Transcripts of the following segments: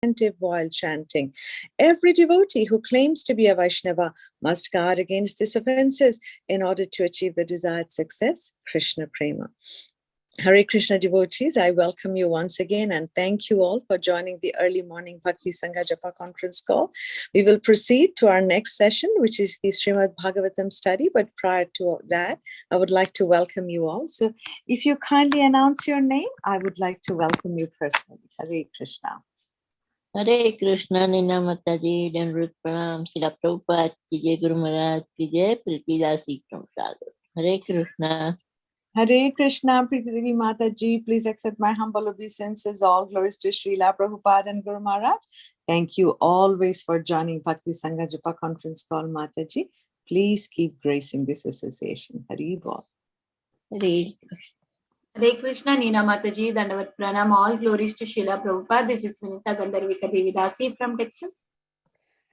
attentive while chanting. Every devotee who claims to be a Vaishnava must guard against these offenses in order to achieve the desired success, Krishna Prema. Hare Krishna devotees, I welcome you once again and thank you all for joining the early morning Bhakti Sangha Japa conference call. We will proceed to our next session, which is the Srimad Bhagavatam study. But prior to that, I would like to welcome you all. So if you kindly announce your name, I would like to welcome you personally. Hare Krishna. Hare Krishna, Nina Mataji, Dandavat Pranam, Srila Prabhupada ki jai, Guru Maharaj ki jai, Priti Dasi from Sagar. Hare Krishna. Hare Krishna, Priti Devi Mata Ji, please accept my humble obeisances. All glories to Srila Prabhupada and Guru Maharaj. Thank you always for joining Bhakti Sangha Japa conference call, Mata Ji. Please keep gracing this association. Hari Bol. Hare Hare Krishna, Nina Mataji, Dandavat Pranam, all glories to Srila Prabhupada. This is Vinita Gandharvika Devidasi from Texas.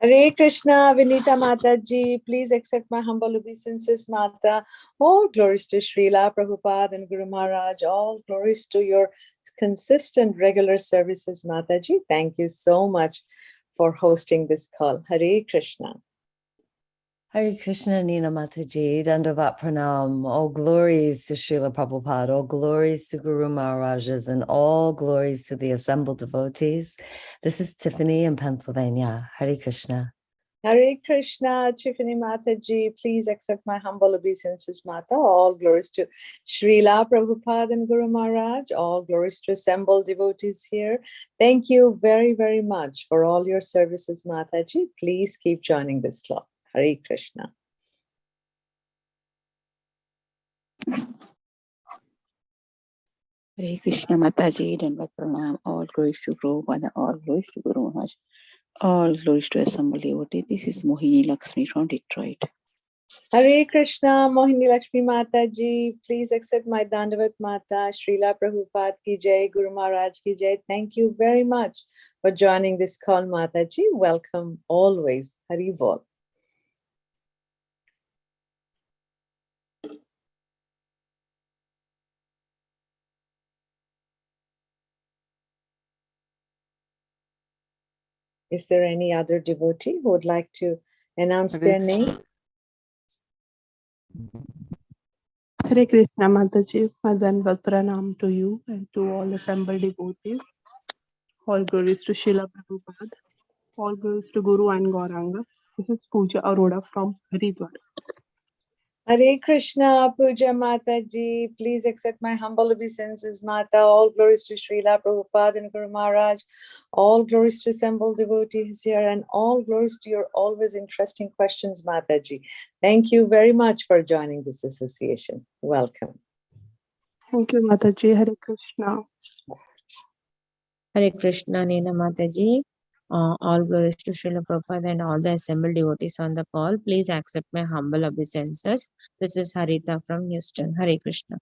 Hare Krishna, Vinita Mata Ji, please accept my humble obeisances, Mata. All glories to Srila Prabhupada and Guru Maharaj. All glories to your consistent regular services, Mata Ji. Thank you so much for hosting this call. Hare Krishna. Hare Krishna, Nina Mataji, Dandavat Pranam, all glories to Srila Prabhupada, all glories to Guru Maharajas, and all glories to the assembled devotees. This is Tiffany in Pennsylvania. Hare Krishna. Hare Krishna, Tiffany Mataji, please accept my humble obeisances, Mata. All glories to Srila Prabhupada and Guru Maharaj. All glories to assembled devotees here. Thank you very, very much for all your services, Mataji. Please keep joining this club. Hare Krishna. Hare Krishna Mataji, Dandavat Pranam, all glories to Prabhupada, all glories to Guru Maharaj, all glories to assembled devotees. This is Mohini Lakshmi from Detroit. Hare Krishna, Mohini Lakshmi Mataji, please accept my Dandavat Mata, Srila Prabhupada ki jai, Guru Maharaj ki jai. Thank you very much for joining this call, Mataji. Welcome always. Hari Bol. Is there any other devotee who would like to announce their name? Hare Krishna Mataji, Dandavat Pranam to you and to all assembled devotees. All glories to Srila Prabhupada. All glories to Guru and Gauranga. This is Pooja Arora from Haridwar. Hare Krishna, Puja Mataji, please accept my humble obeisances, Mata. All glories to Srila Prabhupada and Guru Maharaj. All glories to assembled devotees here, and all glories to your always interesting questions, Mataji. Thank you very much for joining this association. Welcome. Thank you Mataji. Hare Krishna. Hare Krishna, Nina Mataji. All glories to Srila Prabhupada and all the assembled devotees on the call. Please accept my humble obeisances. This is Harita from Houston. Hare Krishna.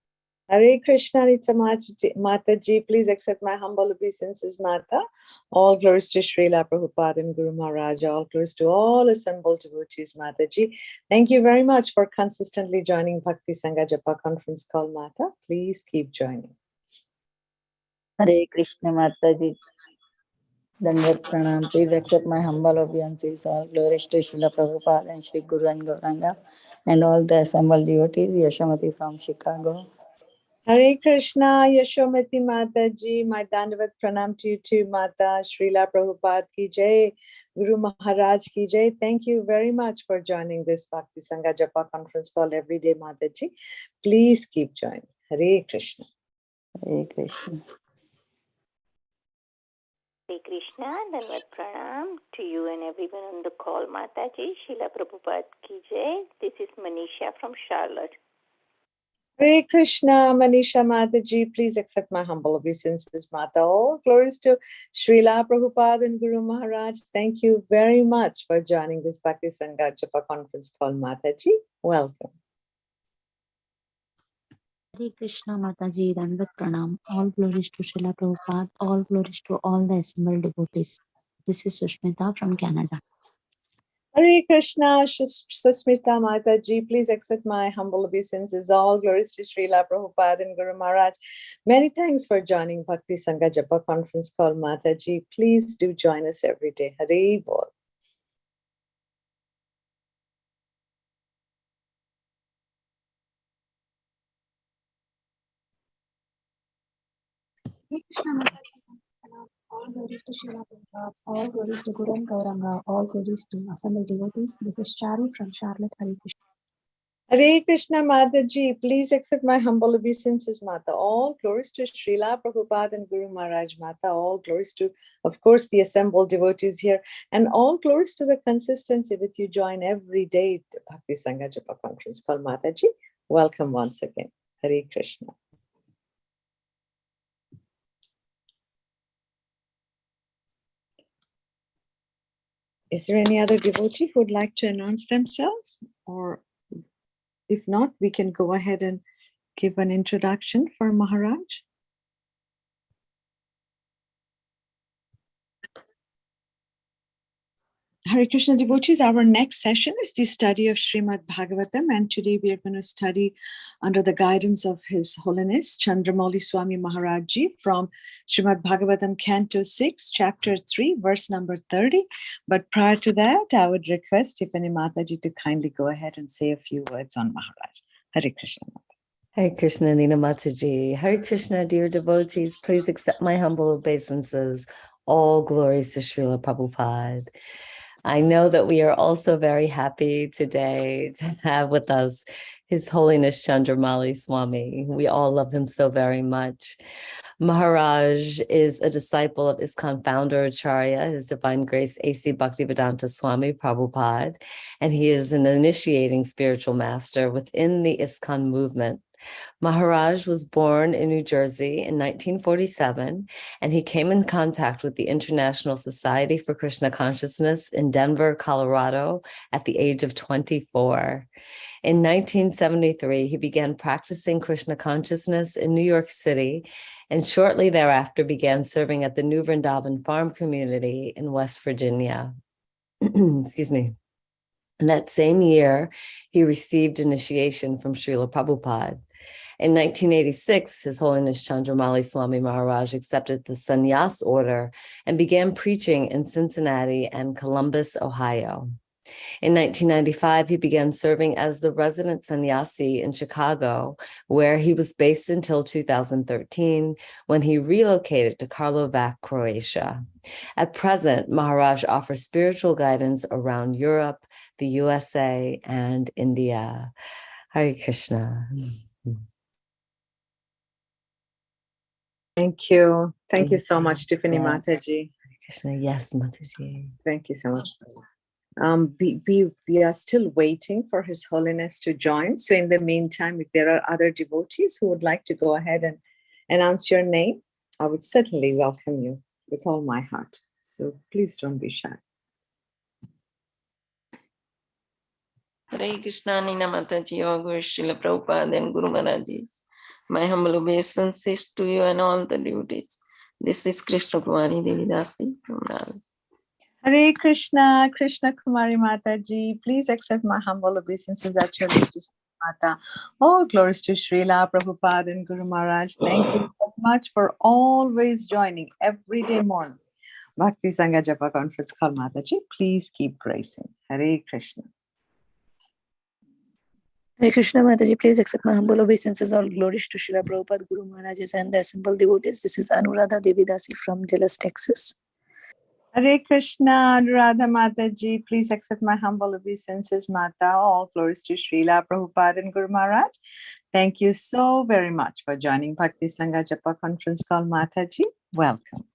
Hare Krishna, Rita Mataji, please accept my humble obeisances, Mata. All glories to Srila Prabhupada and Guru Maharaj. All glories to all assembled devotees, Mataji. Thank you very much for consistently joining Bhakti Sangha Japa conference call, Mata. Please keep joining. Hare Krishna Mataji, Dandavat Pranam. Please accept my humble obeisances. All glories to Srila Prabhupada and Sri Guru and Gauranga, and all the assembled devotees. Yashamati from Chicago. Hare Krishna, Yashomati Mataji, my Dandavat Pranam to you too, Mata. Srila Prabhupada ki jai, Guru Maharaj ki jai. Thank you very much for joining this Bhakti Sangha Japa conference call every day, Mataji. Please keep joining. Hare Krishna. Hare Krishna. Hare Krishna, Dandavat Pranam to you and everyone on the call, Mataji. Srila Prabhupada ki jai. This is Manisha from Charlotte. Hare Krishna, Manisha Mataji, please accept my humble obeisances, Mata. All glories to Srila Prabhupada and Guru Maharaj. Thank you very much for joining this Bhakti Sangha Japa conference call, Mataji. Welcome. Hare Krishna Mataji, Dandavat Pranam. All glories to Srila Prabhupada. All glories to all the assembled devotees. This is Sushmita from Canada. Hare Krishna, Susmita Mataji, please accept my humble obeisances. All glories to Srila Prabhupada and Guru Maharaj. Many thanks for joining Bhakti Sangha Japa conference call, Mataji. Please do join us every day. Hare Bol. All glories to Srila Prabhupada, all glories to Guru and Gauranga, all glories to assembled devotees. This is Charu from Charlotte. Hare Krishna. Hare Krishna, Mataji, please accept my humble obeisances, Mata. All glories to Srila Prabhupada and Guru Maharaj, Mata. All glories to, of course, the assembled devotees here. And all glories to the consistency with you join every day to Bhakti Sangha Japa conference called Mataji. Welcome once again. Hare Krishna. Is there any other devotee who would like to announce themselves? Or if not, we can go ahead and give an introduction for Maharaj. Hare Krishna devotees, our next session is the study of Srimad Bhagavatam, and today we are going to study under the guidance of His Holiness Candramauli Swami Maharaj Ji from Srimad Bhagavatam Canto 6, Chapter 3, verse number 30. But prior to that, I would request Tiffany Mataji to kindly go ahead and say a few words on Maharaj. Hare Krishna. Hare Krishna, Nina Mataji. Hare Krishna, dear devotees, please accept my humble obeisances. All glories to Srila Prabhupada. I know that we are also very happy today to have with us His Holiness Candramauli Swami. We all love him so very much. Maharaj is a disciple of ISKCON founder Acharya, His Divine Grace A.C. Bhaktivedanta Swami Prabhupada, and he is an initiating spiritual master within the ISKCON movement. Maharaj was born in New Jersey in 1947, and he came in contact with the International Society for Krishna Consciousness in Denver, Colorado, at the age of 24. In 1973, he began practicing Krishna consciousness in New York City, and shortly thereafter began serving at the New Vrindavan Farm Community in West Virginia. Excuse me. In that same year, he received initiation from Srila Prabhupada. In 1986, His Holiness Candramauli Swami Maharaj accepted the sannyas order and began preaching in Cincinnati and Columbus, Ohio. In 1995, he began serving as the resident sannyasi in Chicago, where he was based until 2013, when he relocated to Karlovac, Croatia. At present, Maharaj offers spiritual guidance around Europe, the USA, and India. Hare Krishna. Thank you. Thank you so much, Tiffany Mataji. Hare Krishna. Yes, Mataji. Thank you so much. We are still waiting for His Holiness to join. So in the meantime, if there are other devotees who would like to go ahead and announce your name, I would certainly welcome you with all my heart. So please don't be shy. Hare Krishna, Nina Mataji, all glories to Srila Prabhupada and Guru Maharaj. My humble obeisances to you and all the devotees. This is Krishna Kumari Devidasi from Nal. Hare Krishna, Krishna Kumari Mataji, please accept my humble obeisances at your lotus Mata. All glories to Srila Prabhupada and Guru Maharaj. Thank you so much for always joining every day morning. Bhakti Sangha Japa conference call Mataji. Please keep gracing. Hare Krishna. Hare Krishna Mataji, please accept my humble obeisances. All glories to Srila Prabhupada, Guru Maharaj and the assembled devotees. This is Anuradha Devidasi from Dallas, Texas. Hare Krishna, Radha Mataji, please accept my humble obeisances, Mata. All glories to Srila Prabhupada and Guru Maharaj. Thank you so very much for joining Bhakti Sangha Japa conference call, Mataji. Welcome.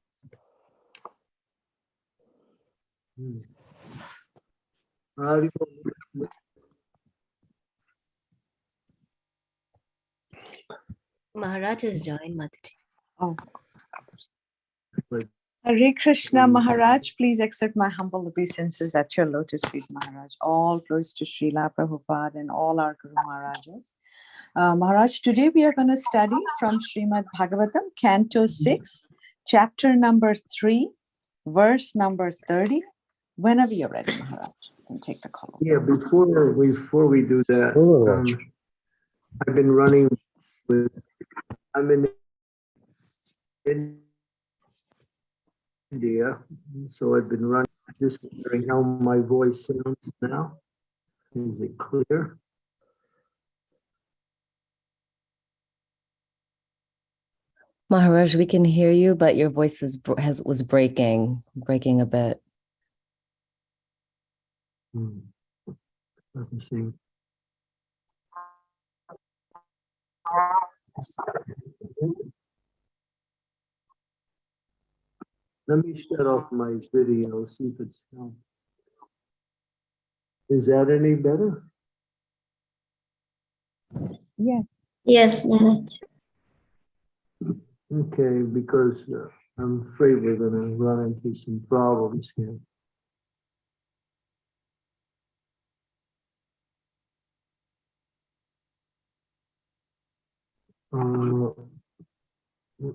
Maharaj has joined, Mataji. Oh. Hare Krishna Maharaj, please accept my humble obeisances at your lotus feet, Maharaj. All glories to Srila Prabhupada and all our Guru Maharajas. Maharaj, today we are going to study from Srimad Bhagavatam, Canto 6, Chapter number 3, verse number 30. Whenever you're ready, Maharaj, you can take the call. Yeah, before we do that, I've been running with, I'm in India, so I've been running, just wondering how my voice sounds now. Is it clear? Maharaj, we can hear you, but your voice was breaking a bit. Let me see. Let me shut off my video, see if it's on. Is that any better? Yes. Yes, Maharaj. Okay, because I'm afraid we're going to run into some problems here.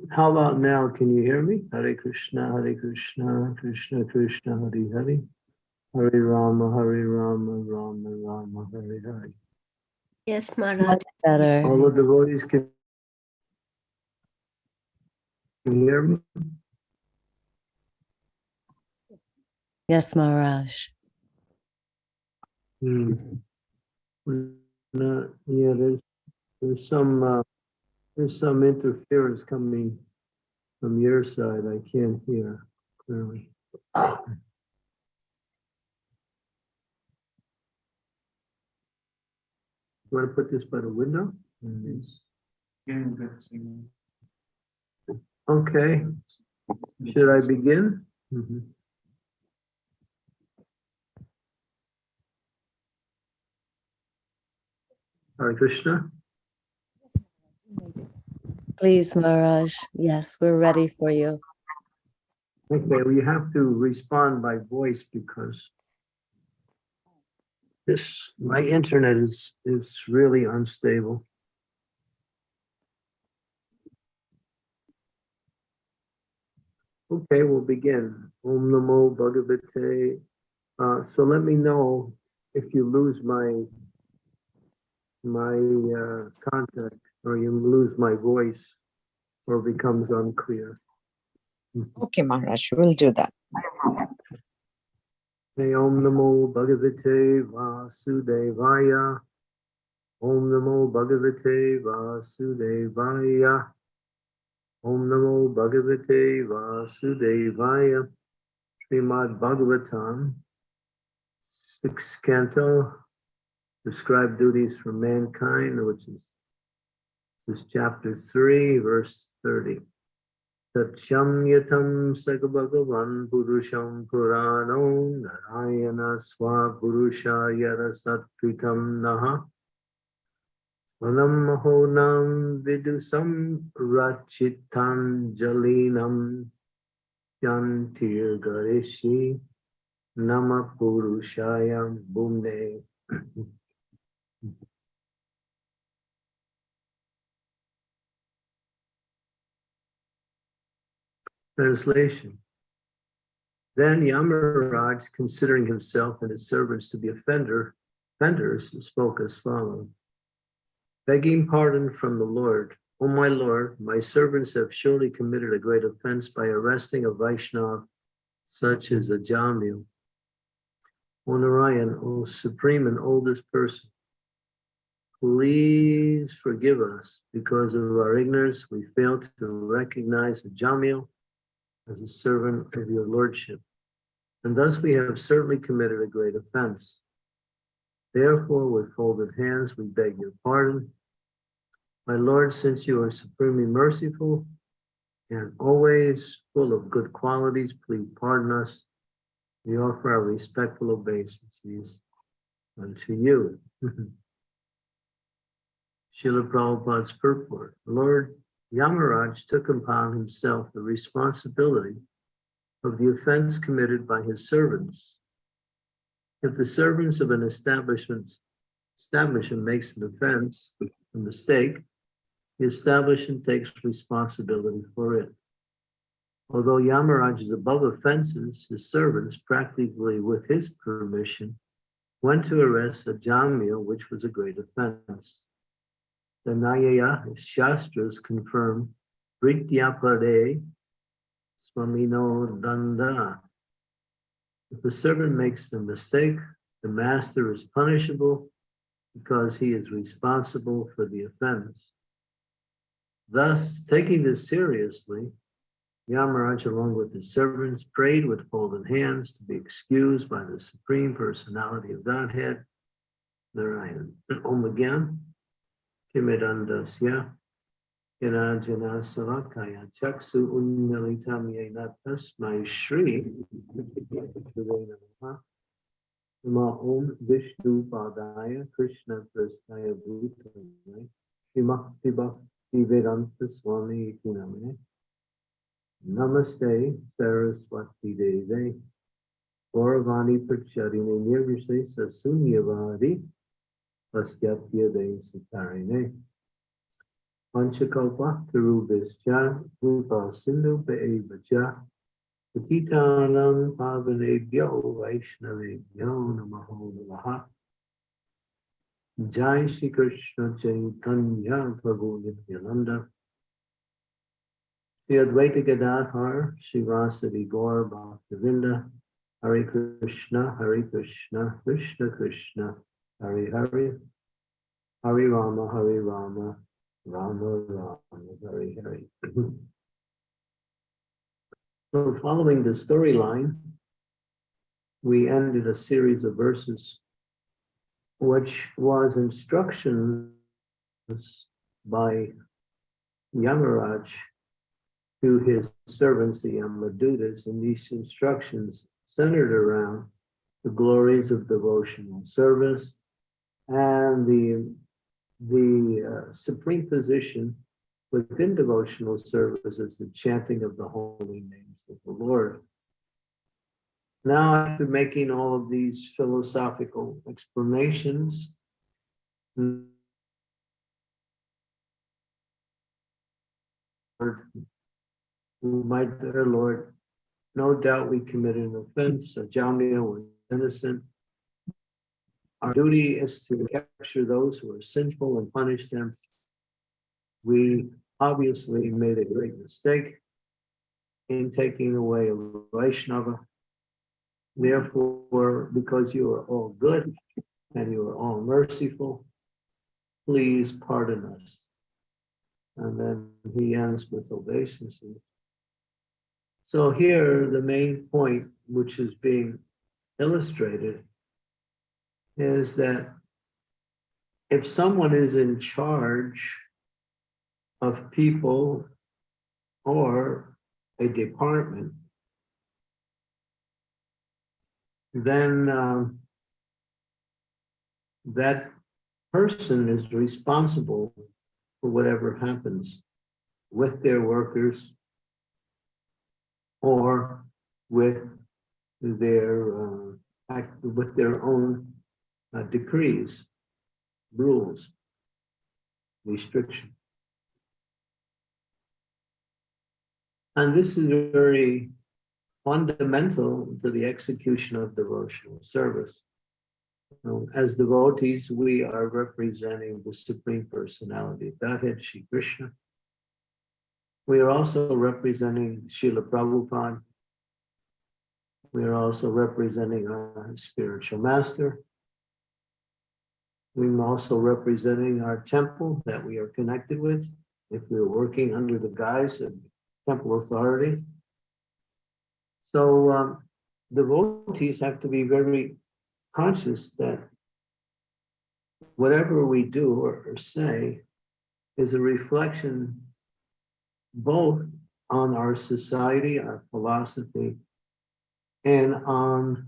How about now? Can you hear me? Hare Krishna, Krishna Krishna, Hare Hare, Hare Rama, Rama Rama, Hare Hare. Yes, Maharaj. Better. All the devotees can hear me? Yes, Maharaj. Yeah, there's some interference coming from your side. I can't hear clearly. You want to put this by the window? Okay. Should I begin? Hare Krishna. Please, Maharaj. Yes, we're ready for you. Okay, well, you have to respond by voice because my internet is really unstable. Okay, we'll begin. Om Namo Bhagavate. So let me know if you lose my contact, or you lose my voice, or becomes unclear. Okay, Maharaj, we'll do that. Hey, Om Namo Bhagavate Vasudevaya. Om Namo Bhagavate Vasudevaya. Om Namo Bhagavate Vasudevaya. Srimad Bhagavatam, 6th canto, Prescribed Duties for Mankind, which is chapter 3, verse 30. Tatcham yatam sagabhagavan purusham purano narayana swa purusha yarasatvitam naha manam mahonam vidusam rachitanjalinam yantir garishi nama purushayam bhumne. Translation. Then Yamaraj, considering himself and his servants to be offenders, spoke as follows. Begging pardon from the Lord, O my Lord, my servants have surely committed a great offense by arresting a Vaishnava such as a Jamil. O Narayan, O supreme and oldest person, please forgive us. Because of our ignorance, we failed to recognize the Jamil as a servant of your lordship, and thus we have certainly committed a great offense. Therefore, with folded hands, we beg your pardon. My Lord, since you are supremely merciful and always full of good qualities, please pardon us. We offer our respectful obeisances unto you. Srila Prabhupada's purport. Lord Yamaraj took upon himself the responsibility of the offense committed by his servants. If the servants of an establishment makes an offense, a mistake, the establishment takes responsibility for it. Although Yamaraj is above offenses, his servants, practically with his permission, went to arrest a Jamya, which was a great offense. The Nyaya Shastras confirm Vrityapade Swamino Danda. If a servant makes a mistake, the master is punishable because he is responsible for the offense. Thus, taking this seriously, Yamaraj, along with his servants, prayed with folded hands to be excused by the Supreme Personality of Godhead, Narayan. Om again. Kimidandasya Yanajana Savakaya Chaksu Unmilitam Yena Tasmai Shri Nama Om Vishnu Padaya Krishna Prasthaya Bhutale Shimakti Bhakti Vedanta Swami Itiname Namaste Saraswati Deve Gauravani Pracharine Nirvishesa Sunyavadi Pasyapya De Sitarine Panchakalpa Tarubhischa Rupa Sindhu Be'evacha Patitanam Pavanebhyo Vaishnavebhyo Namaho Namaha Jai Shri Krishna Chaitanya Prabhu Nityananda Shri Advaita Gadadhar Shivasadi Gaur Bhaktivinda Hare Krishna Krishna Krishna Hare Hare Hare Rama Rama Rama Hare Hare. So following the storyline, we ended a series of verses which was instructions by Yamaraj to his servants, the Yamadutas, and these instructions centered around the glories of devotional service and the supreme position within devotional service is the chanting of the holy names of the Lord. Now, after making all of these philosophical explanations, my dear Lord, no doubt we committed an offense. Jamya was innocent. Our duty is to capture those who are sinful and punish them. We obviously made a great mistake in taking away a Vaishnava. Therefore, because you are all good and you are all merciful, please pardon us. And then he ends with obeisances. So here, the main point which is being illustrated is that if someone is in charge of people or a department, then that person is responsible for whatever happens with their workers or with their own decrees, rules, restrictions. And this is very fundamental to the execution of devotional service. As devotees, we are representing the Supreme Personality of Godhead, Shri Krishna. We are also representing Srila Prabhupada. We are also representing our spiritual master. We are also representing our temple that we are connected with, if we're working under the guise of temple authorities. So devotees have to be very conscious that whatever we do or say is a reflection both on our society, our philosophy, and on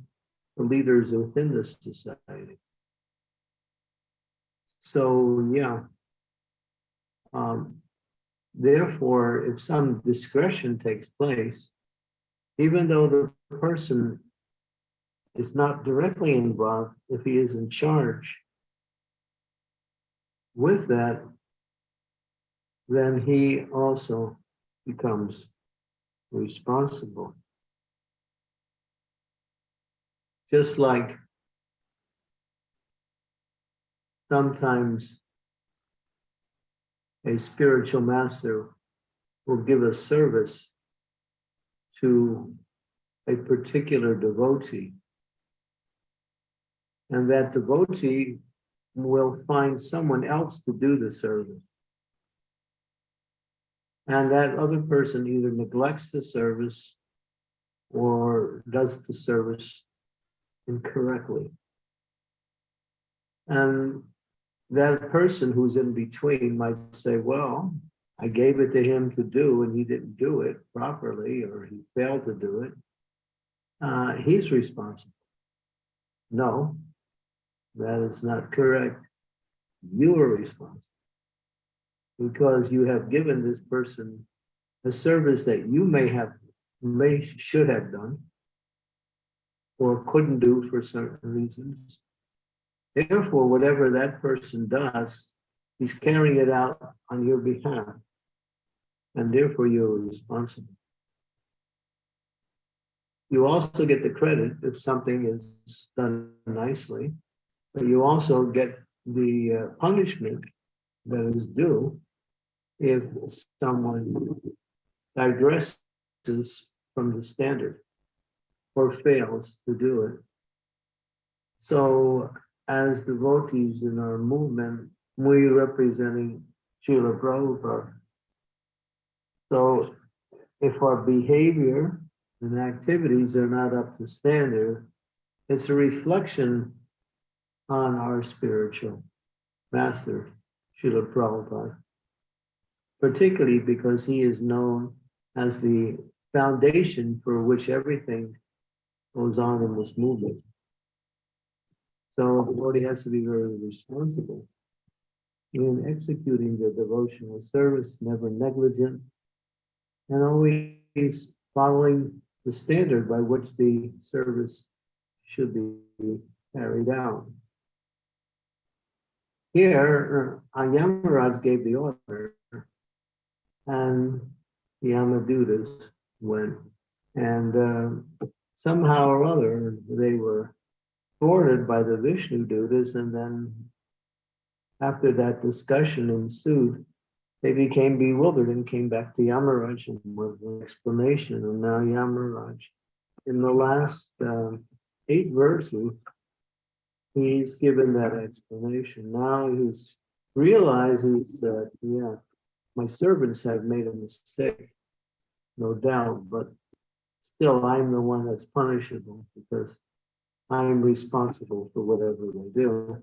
the leaders within the society. So yeah, therefore, if some discretion takes place, even though the person is not directly involved, if he is in charge with that, then he also becomes responsible. Just like sometimes a spiritual master will give a service to a particular devotee, and that devotee will find someone else to do the service. And that other person either neglects the service or does the service incorrectly. And that person who's in between might say, well, I gave it to him to do and he didn't do it properly, or he failed to do it. He's responsible. No, that is not correct. You are responsible because you have given this person a service that you should have done or couldn't do for certain reasons. Therefore, whatever that person does, he's carrying it out on your behalf, and therefore you're responsible. You also get the credit if something is done nicely, but you also get the punishment that is due if someone digresses from the standard or fails to do it. So as devotees in our movement, we representing Srila Prabhupada. So if our behavior and activities are not up to standard, it's a reflection on our spiritual master, Srila Prabhupada, particularly because he is known as the foundation for which everything goes on in this movement. So the devotee has to be very responsible in executing their devotional service, never negligent, and always following the standard by which the service should be carried out. Here, Yamaraj gave the order, and the Yamadutas went, and somehow or other they were thwarted by the Vishnu Dutas, and then after that discussion ensued, they became bewildered and came back to Yamaraj with an explanation. And now Yamaraj, in the last 8 verses, he's given that explanation. Now he realizes that, yeah, my servants have made a mistake, no doubt, but still I'm the one that's punishable because I'm responsible for whatever they do.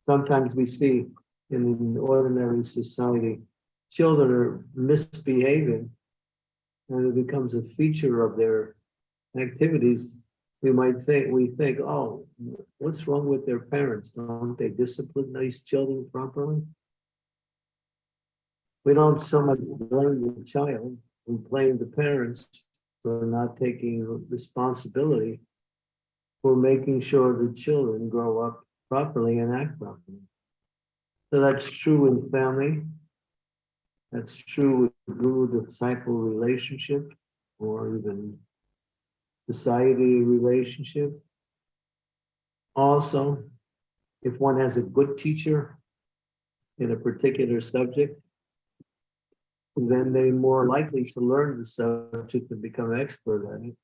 Sometimes we see in ordinary society, children are misbehaving, and it becomes a feature of their activities. We think, oh, what's wrong with their parents? Don't they discipline these children properly? We don't so much blame the child, we blame the parents for not taking responsibility for making sure the children grow up properly and act properly. So that's true in family. That's true with guru-disciple relationship, or even society relationship. Also, if one has a good teacher in a particular subject, then they're more likely to learn the subject and become expert at it,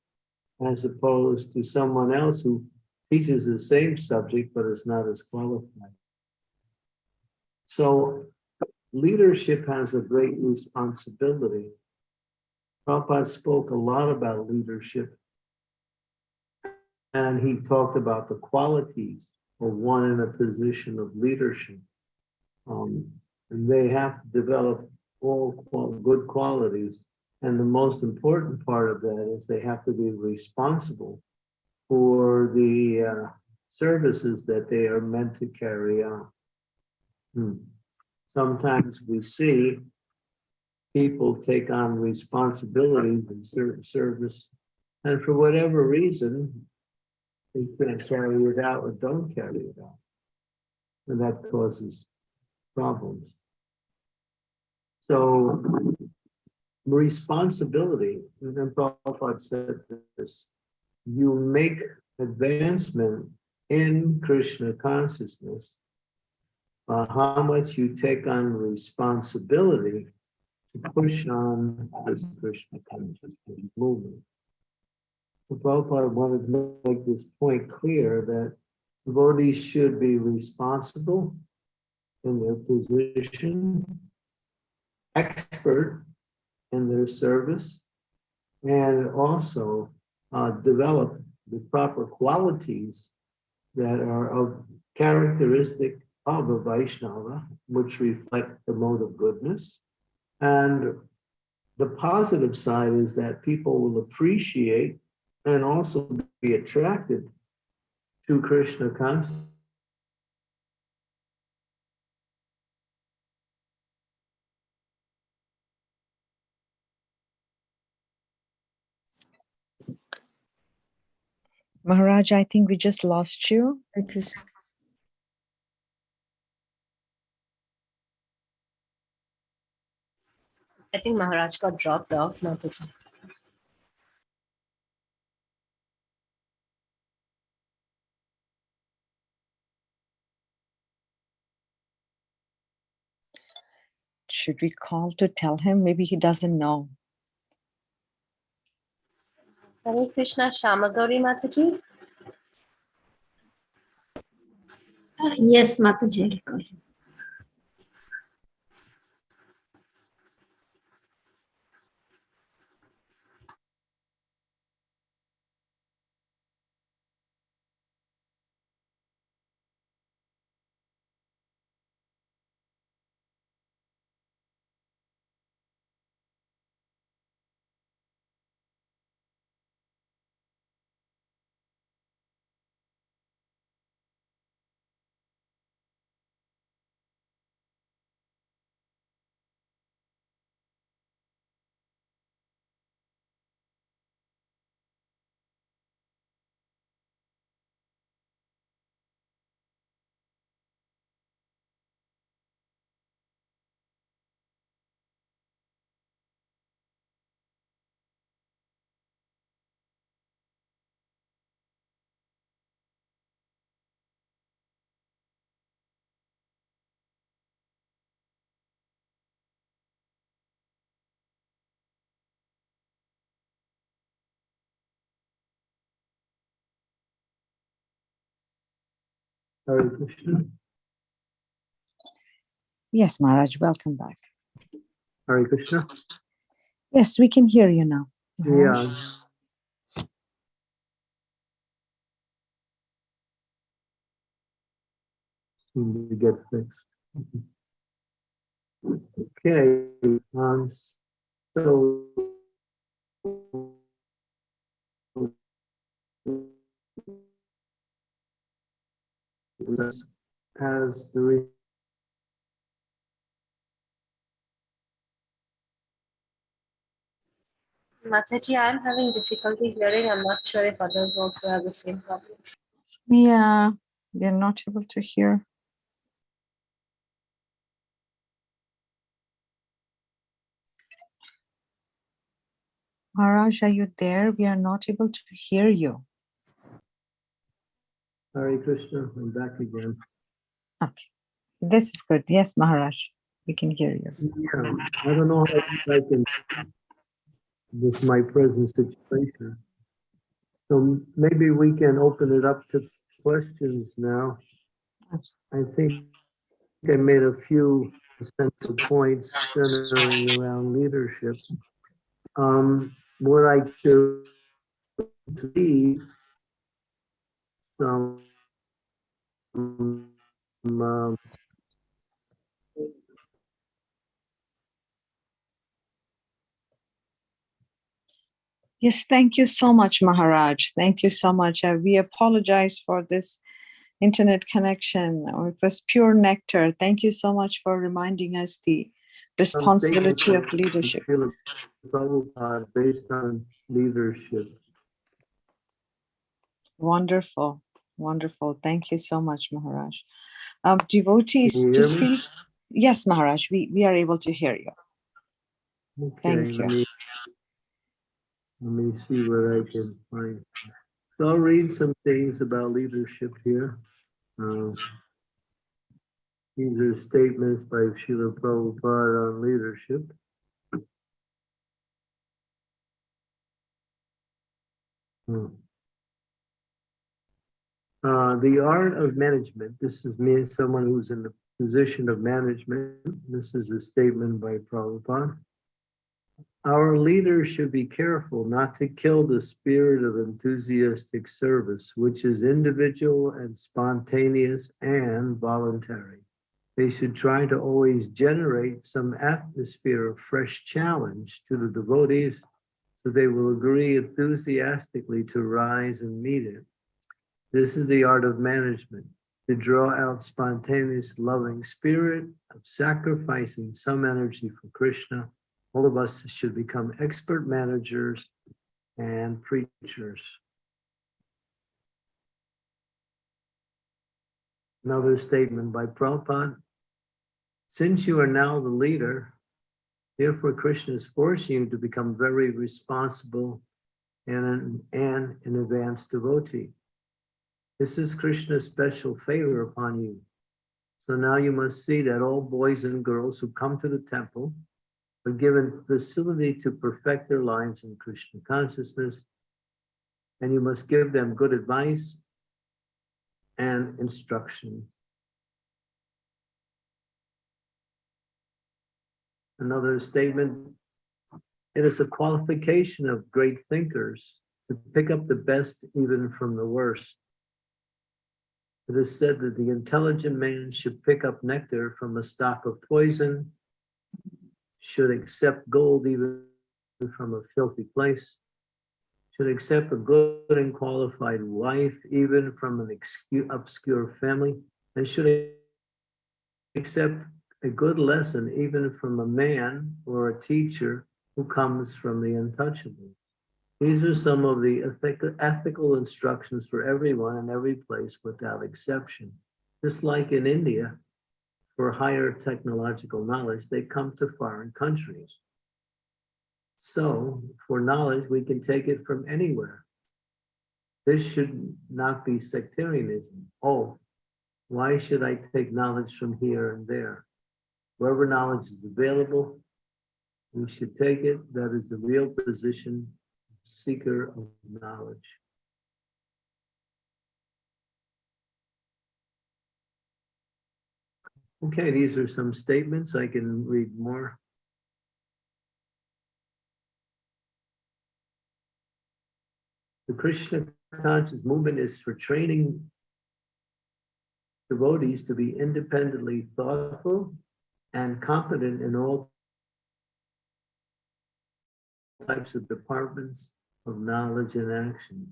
as opposed to someone else who teaches the same subject but is not as qualified. So leadership has a great responsibility. Prabhupada spoke a lot about leadership, and he talked about the qualities of one in a position of leadership. And they have to develop all good qualities. And the most important part of that is they have to be responsible for the services that they are meant to carry out. Sometimes we see people take on responsibilities in certain service, and for whatever reason, they can't carry it out or don't carry it out. And that causes problems. So responsibility, and then Prabhupada said this, you make advancement in Krishna consciousness by how much you take on responsibility to push on this Krishna consciousness movement. So Prabhupada wanted to make this point clear that devotees should be responsible in their position, expert in their service, and also develop the proper qualities that are of characteristic of a Vaishnava, which reflect the mode of goodness. And the positive side is that people will appreciate and also be attracted to Krishna consciousness. Maharaj, I think we just lost you. I think Maharaj got dropped off. Mataji. Should we call to tell him? Maybe he doesn't know. Hare Krishna, Shamagauri Mataji. Yes, Mataji, I'll call him. Hare Krishna. Yes, Maharaj, welcome back. Hare Krishna. Yes, we can hear you now. Maharaj. Yeah. Seem to get fixed. Okay. So has the Mataji, I'm having difficulty hearing. I'm not sure if others also have the same problem. Yeah, we're not able to hear. Maharaj, are you there? We are not able to hear you. Hare Krishna, I'm back again. Okay, this is good. Yes, Maharaj, we can hear you. Yeah, I don't know how I can, with my present situation. So maybe we can open it up to questions now. I think I made a few essential points centering around leadership. Would I to leave some Yes, thank you so much, Maharaj. Thank you so much. We apologize for this internet connection. It was pure nectar. Thank you so much for reminding us the responsibility of leadership. Based on leadership. Wonderful, wonderful. Thank you so much, Maharaj. Devotees, Can you just hear me? feel. Yes, Maharaj, we are able to hear you. Okay, Thank you. Let me see what I can find. So I'll read some things about leadership here. These are statements by Srila Prabhupada on leadership. The art of management. This is me, someone who's in the position of management. This is a statement by Prabhupada. Our leaders should be careful not to kill the spirit of enthusiastic service, which is individual and spontaneous and voluntary. They should try to always generate some atmosphere of fresh challenge to the devotees, so they will agree enthusiastically to rise and meet it. This is the art of management, to draw out spontaneous loving spirit of sacrificing some energy for Krishna. All of us should become expert managers and preachers. Another statement by Prabhupada. Since you are now the leader, therefore Krishna is forcing you to become very responsible and an advanced devotee. This is Krishna's special favor upon you. So now you must see that all boys and girls who come to the temple are given facility to perfect their lives in Krishna consciousness, and you must give them good advice and instruction. Another statement, it is a qualification of great thinkers to pick up the best even from the worst. It is said that the intelligent man should pick up nectar from a stock of poison, should accept gold even from a filthy place, should accept a good and qualified wife even from an obscure family, and should accept a good lesson even from a man or a teacher who comes from the untouchable. These are some of the ethical instructions for everyone in every place without exception. Just like in India, for higher technological knowledge, they come to foreign countries. So for knowledge, we can take it from anywhere. This should not be sectarianism. Oh, why should I take knowledge from here and there? Wherever knowledge is available, we should take it. That is the real position, seeker of knowledge. Okay, these are some statements. I can read more. The Krishna conscious movement is for training devotees to be independently thoughtful and competent in all types of departments of knowledge and action.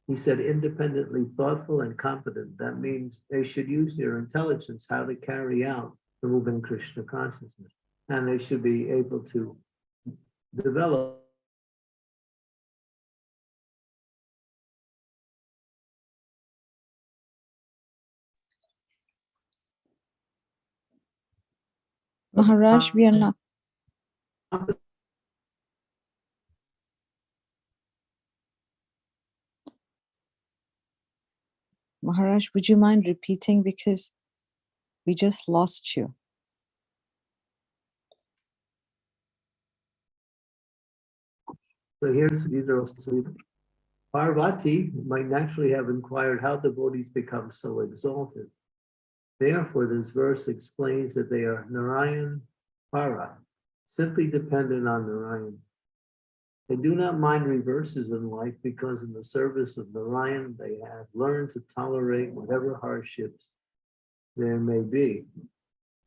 He said independently thoughtful and competent. That means they should use their intelligence how to carry out the movement Krishna consciousness. And they should be able to develop Maharaj, we are not. Maharaj, would you mind repeating, because we just lost you? So these are also Parvati might naturally have inquired how devotees become so exalted. Therefore, this verse explains that they are Narayan Para, simply dependent on Narayan. They do not mind reverses in life because in the service of Narayan, they have learned to tolerate whatever hardships there may be.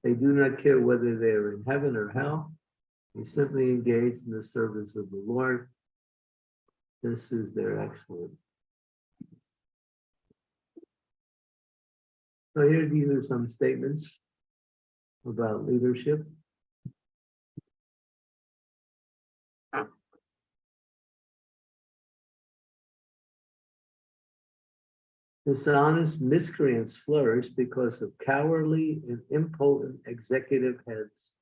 They do not care whether they are in heaven or hell. They simply engage in the service of the Lord. This is their excellence. So here, these are some statements about leadership. Dishonest miscreants flourish because of cowardly and impotent executive heads.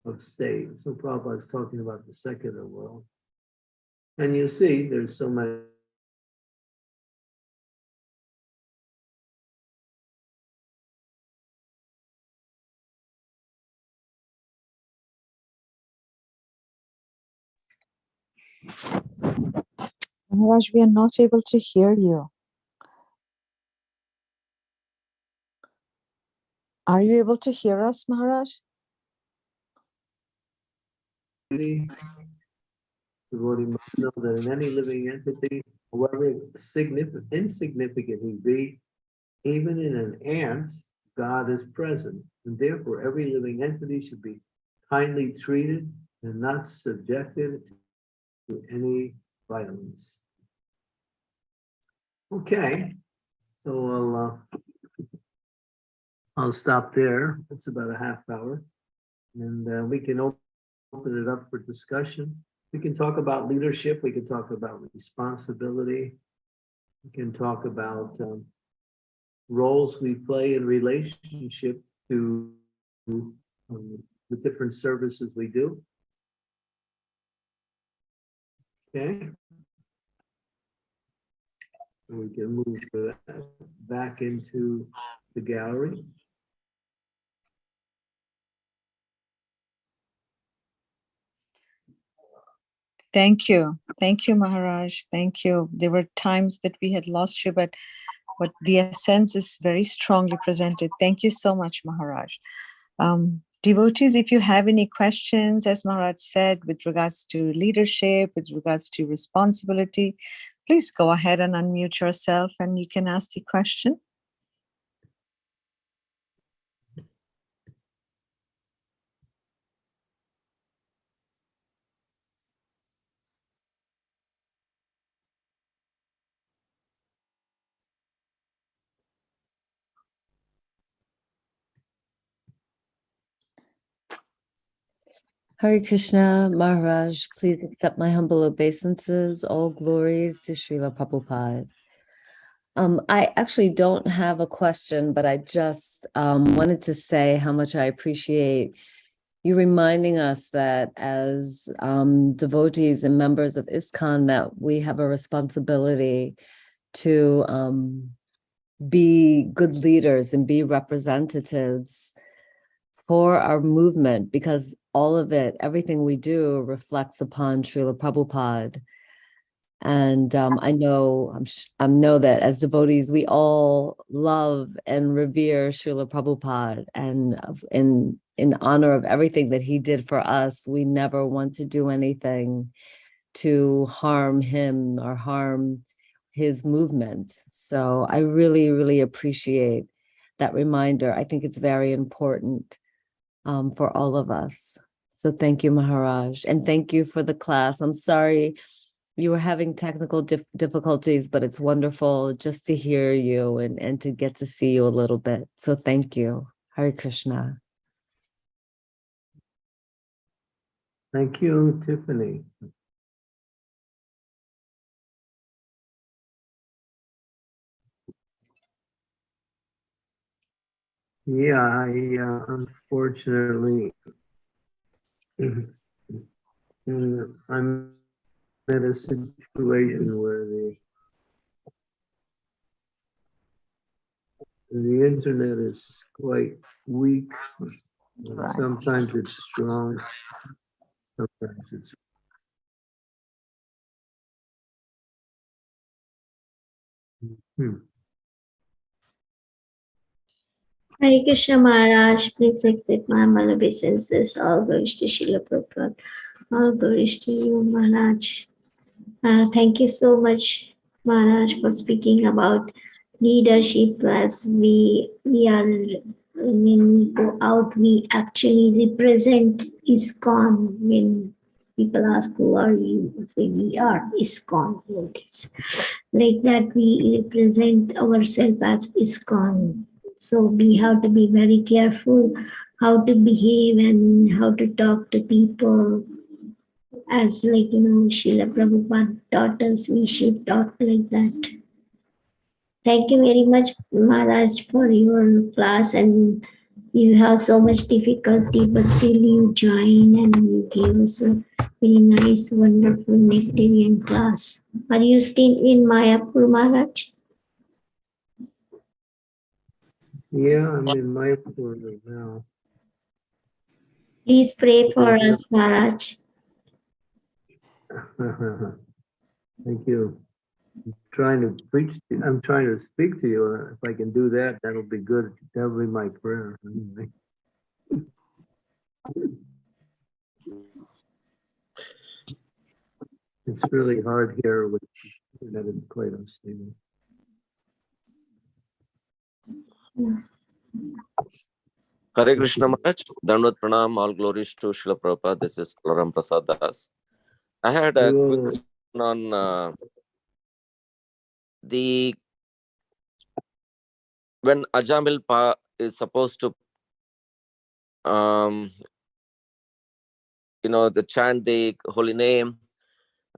of state. So Prabhupada is talking about the secular world. And you see, there's so many. Maharaj, we are not able to hear you. Are you able to hear us, Maharaj? Devotee must know that in any living entity, however insignificant he be, even in an ant, God is present. And therefore, every living entity should be kindly treated and not subjected to any violence. Okay, so I'll stop there. It's about a half hour, and we can open it up for discussion. We can talk about leadership. We can talk about responsibility. We can talk about roles we play in relationship to the different services we do. Okay. We can move back into the gallery. Thank you. Thank you, Maharaj. Thank you. There were times that we had lost you, but the essence is very strongly presented. Thank you so much, Maharaj. Devotees, if you have any questions, as Maharaj said, with regards to leadership, with regards to responsibility, please go ahead and unmute yourself and you can ask the question. Hare Krishna, Maharaj, please accept my humble obeisances. All glories to Srila Prabhupada. I actually don't have a question, but I just wanted to say how much I appreciate you reminding us that as devotees and members of ISKCON, that we have a responsibility to be good leaders and be representatives for our movement, because all of it, everything we do reflects upon Srila Prabhupada. And I know that as devotees, we all love and revere Srila Prabhupada, and in honor of everything that he did for us, we never want to do anything to harm him or harm his movement. So I really, really appreciate that reminder. I think it's very important for all of us. So thank you, Maharaj. And thank you for the class. I'm sorry you were having technical difficulties, but it's wonderful just to hear you and to get to see you a little bit. So thank you. Hare Krishna. Thank you, Tiffany. Yeah, I unfortunately, I'm at a situation where the internet is quite weak. Right. Sometimes it's strong. Sometimes it's. Hare Krishna Maharaj, please accept my humble obeisances. All glories to Srila Prabhupada. All glories to you, Maharaj. Thank you so much, Maharaj, for speaking about leadership. As we are, when we go out, we actually represent ISKCON. When people ask, who are you? We say, we are ISKCON devotees. Like that, we represent ourselves as ISKCON. So we have to be very careful how to behave and how to talk to people. As Srila Prabhupada taught us, we should talk like that. Thank you very much, Maharaj, for your class, and you have so much difficulty, but still you join and you give us a very nice, wonderful nectarian class. Are you still in Mayapur, Maharaj? Yeah, I'm in Mayapur right now. Please pray for us, Maharaj. Thank you. I'm trying to preach. I'm trying to speak to you. If I can do that, that'll be good. That'll be my prayer. It's really hard here with that is quite unstable. Hare Krishna Maharaj, Dandavat Pranam, all glories to Srila Prabhupada. This is Kalaram Prasad Das. I had a quick question on when Ajamil Pa is supposed to, the chant the holy name,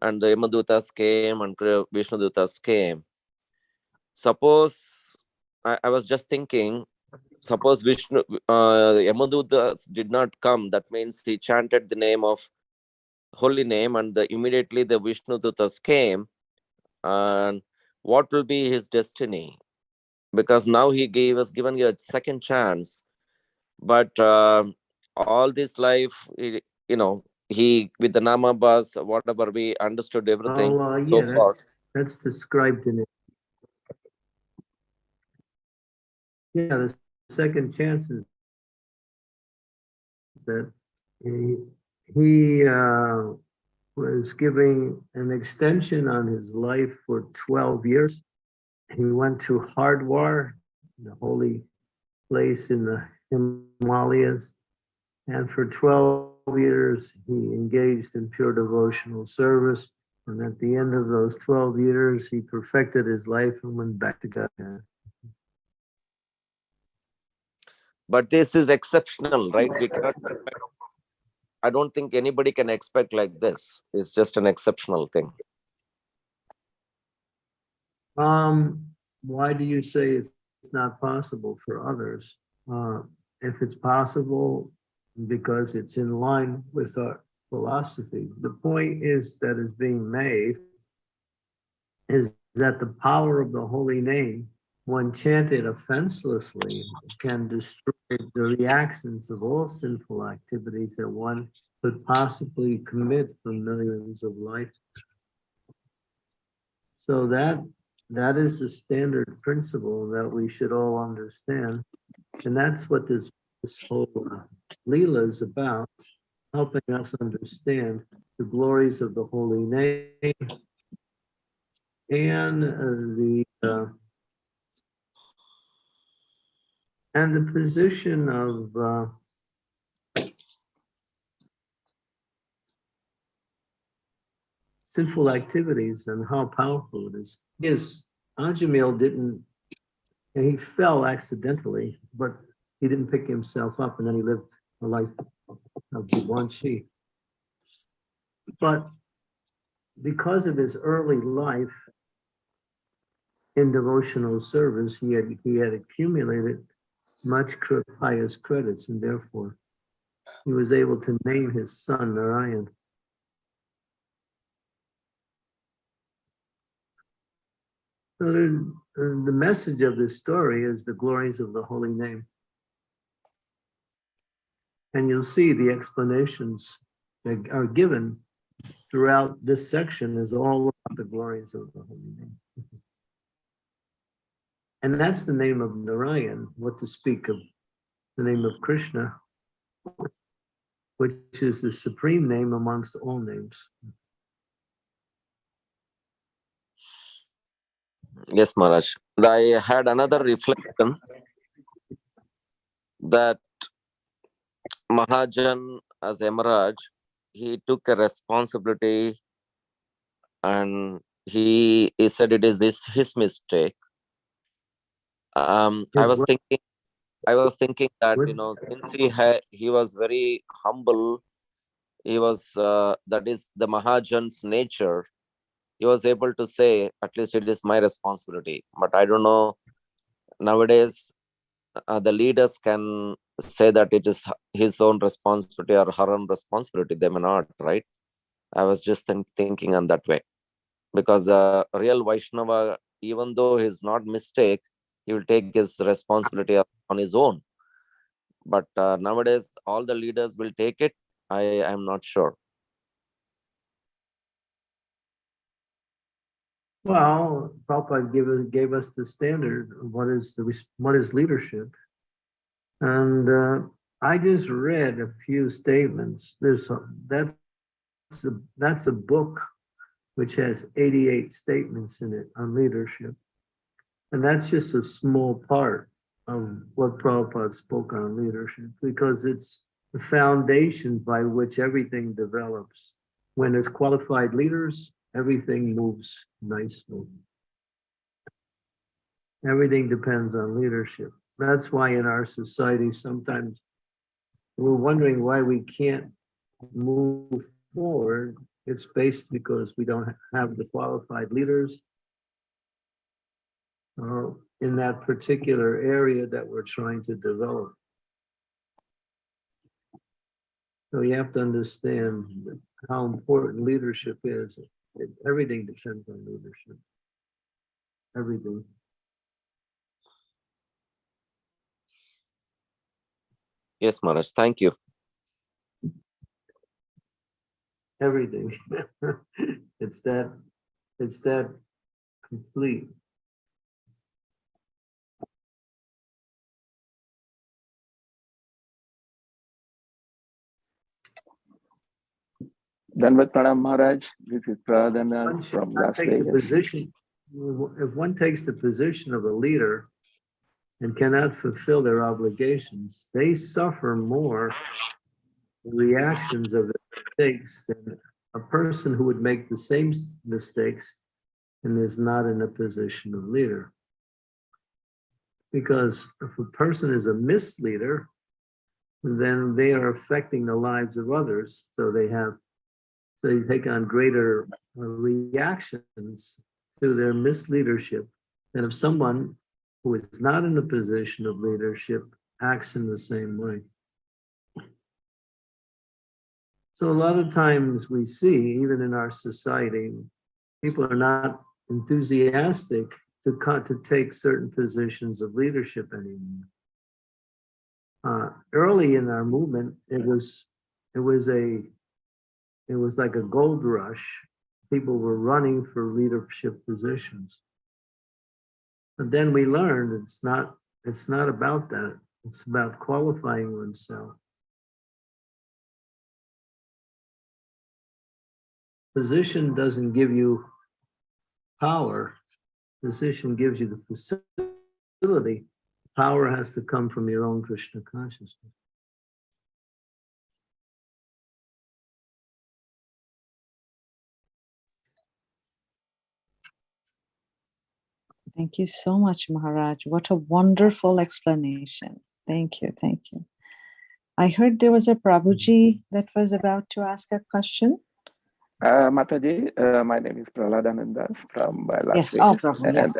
and the Yamadutas came and Vishnudutas came. Suppose, I was just thinking, suppose Yamadutas did not come, that means he chanted the name of holy name and immediately the Vishnudutas came, and what will be his destiny? Because now he given you a second chance, but all this life, he with the Nama Bas, whatever, we understood everything so far. That's described in it. Yeah, the second chance is that he was giving an extension on his life for 12 years. He went to Hardwar, the holy place in the Himalayas, and for 12 years he engaged in pure devotional service. And at the end of those 12 years, he perfected his life and went back to God. But this is exceptional, right? We cannot expect, I don't think anybody can expect like this. It's just an exceptional thing. Why do you say it's not possible for others? If it's possible, because it's in line with our philosophy. The point is that is being made is that the power of the holy name, when chanted offenselessly, can destroy the reactions of all sinful activities that one could possibly commit for millions of lives. So that is the standard principle that we should all understand. And that's what this whole Leela is about, helping us understand the glories of the holy name and the position of sinful activities and how powerful it is. Yes, Ajamil didn't, he fell accidentally, but he didn't pick himself up, and then he lived a life of Divanshi. But because of his early life in devotional service, he had accumulated much pious credits, and therefore he was able to name his son Narayan. So the message of this story is the glories of the holy name. And you'll see the explanations that are given throughout this section is all about the glories of the holy name. And that's the name of Narayan, what to speak of the name of Krishna, which is the supreme name amongst all names. Yes, Maharaj. I had another reflection that Mahajan as Emaraj, he took a responsibility and he said it is his mistake. I was thinking that, since he was very humble, he was, that is the Mahajan's nature. He was able to say, at least it is my responsibility. But I don't know, nowadays, the leaders can say that it is his own responsibility or her own responsibility. They may not, right? I was just thinking on that way. Because a real Vaishnava, even though he's not mistake, he will take his responsibility on his own. But nowadays, all the leaders will take it. I am not sure. Well, Prabhupada gave us the standard of what is leadership. And I just read a few statements. That's a book which has 88 statements in it on leadership. And that's just a small part of what Prabhupada spoke on leadership, because it's the foundation by which everything develops. When there's qualified leaders, everything moves nicely. Everything depends on leadership. That's why in our society, sometimes we're wondering why we can't move forward. It's based because we don't have the qualified leaders in that particular area that we're trying to develop. So you have to understand how important leadership is. Everything depends on leadership. Everything. Yes, Maharaj. Thank you. Everything. It's that complete. Danvat Pranam Maharaj, this is Pradhan from Las Vegas. If one takes the position of a leader and cannot fulfill their obligations, they suffer more reactions of their mistakes than a person who would make the same mistakes and is not in a position of leader. Because if a person is a misleader, then they are affecting the lives of others. So they take on greater reactions to their misleadership than if someone who is not in a position of leadership acts in the same way. So a lot of times we see, even in our society, people are not enthusiastic to take certain positions of leadership anymore. Early in our movement, it was like a gold rush. People were running for leadership positions. But then we learned it's not about that. It's about qualifying oneself. Position doesn't give you power. Position gives you the facility. Power has to come from your own Krishna consciousness. Thank you so much, Maharaj. What a wonderful explanation. Thank you. Thank you. I heard there was a Prabhuji that was about to ask a question. Mataji, my name is Praladananda from Las Vegas. Oh, Prabhu, yes.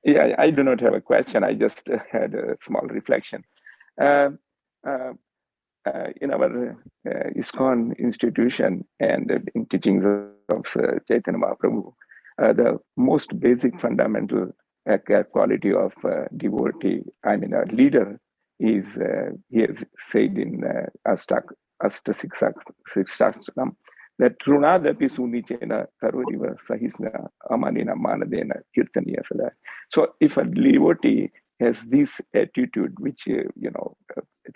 Yeah, I do not have a question. I just had a small reflection. In our ISKCON institution and in teachings of Chaitanya Mahaprabhu, the most basic fundamental quality of devotee, a leader, is he has said in Ashtashiksakam that Trunadapi Sunichena Karuriva Sahisna Amanina Manadena Kirtaniya Sada. So if a devotee has this attitude, which Chaitanya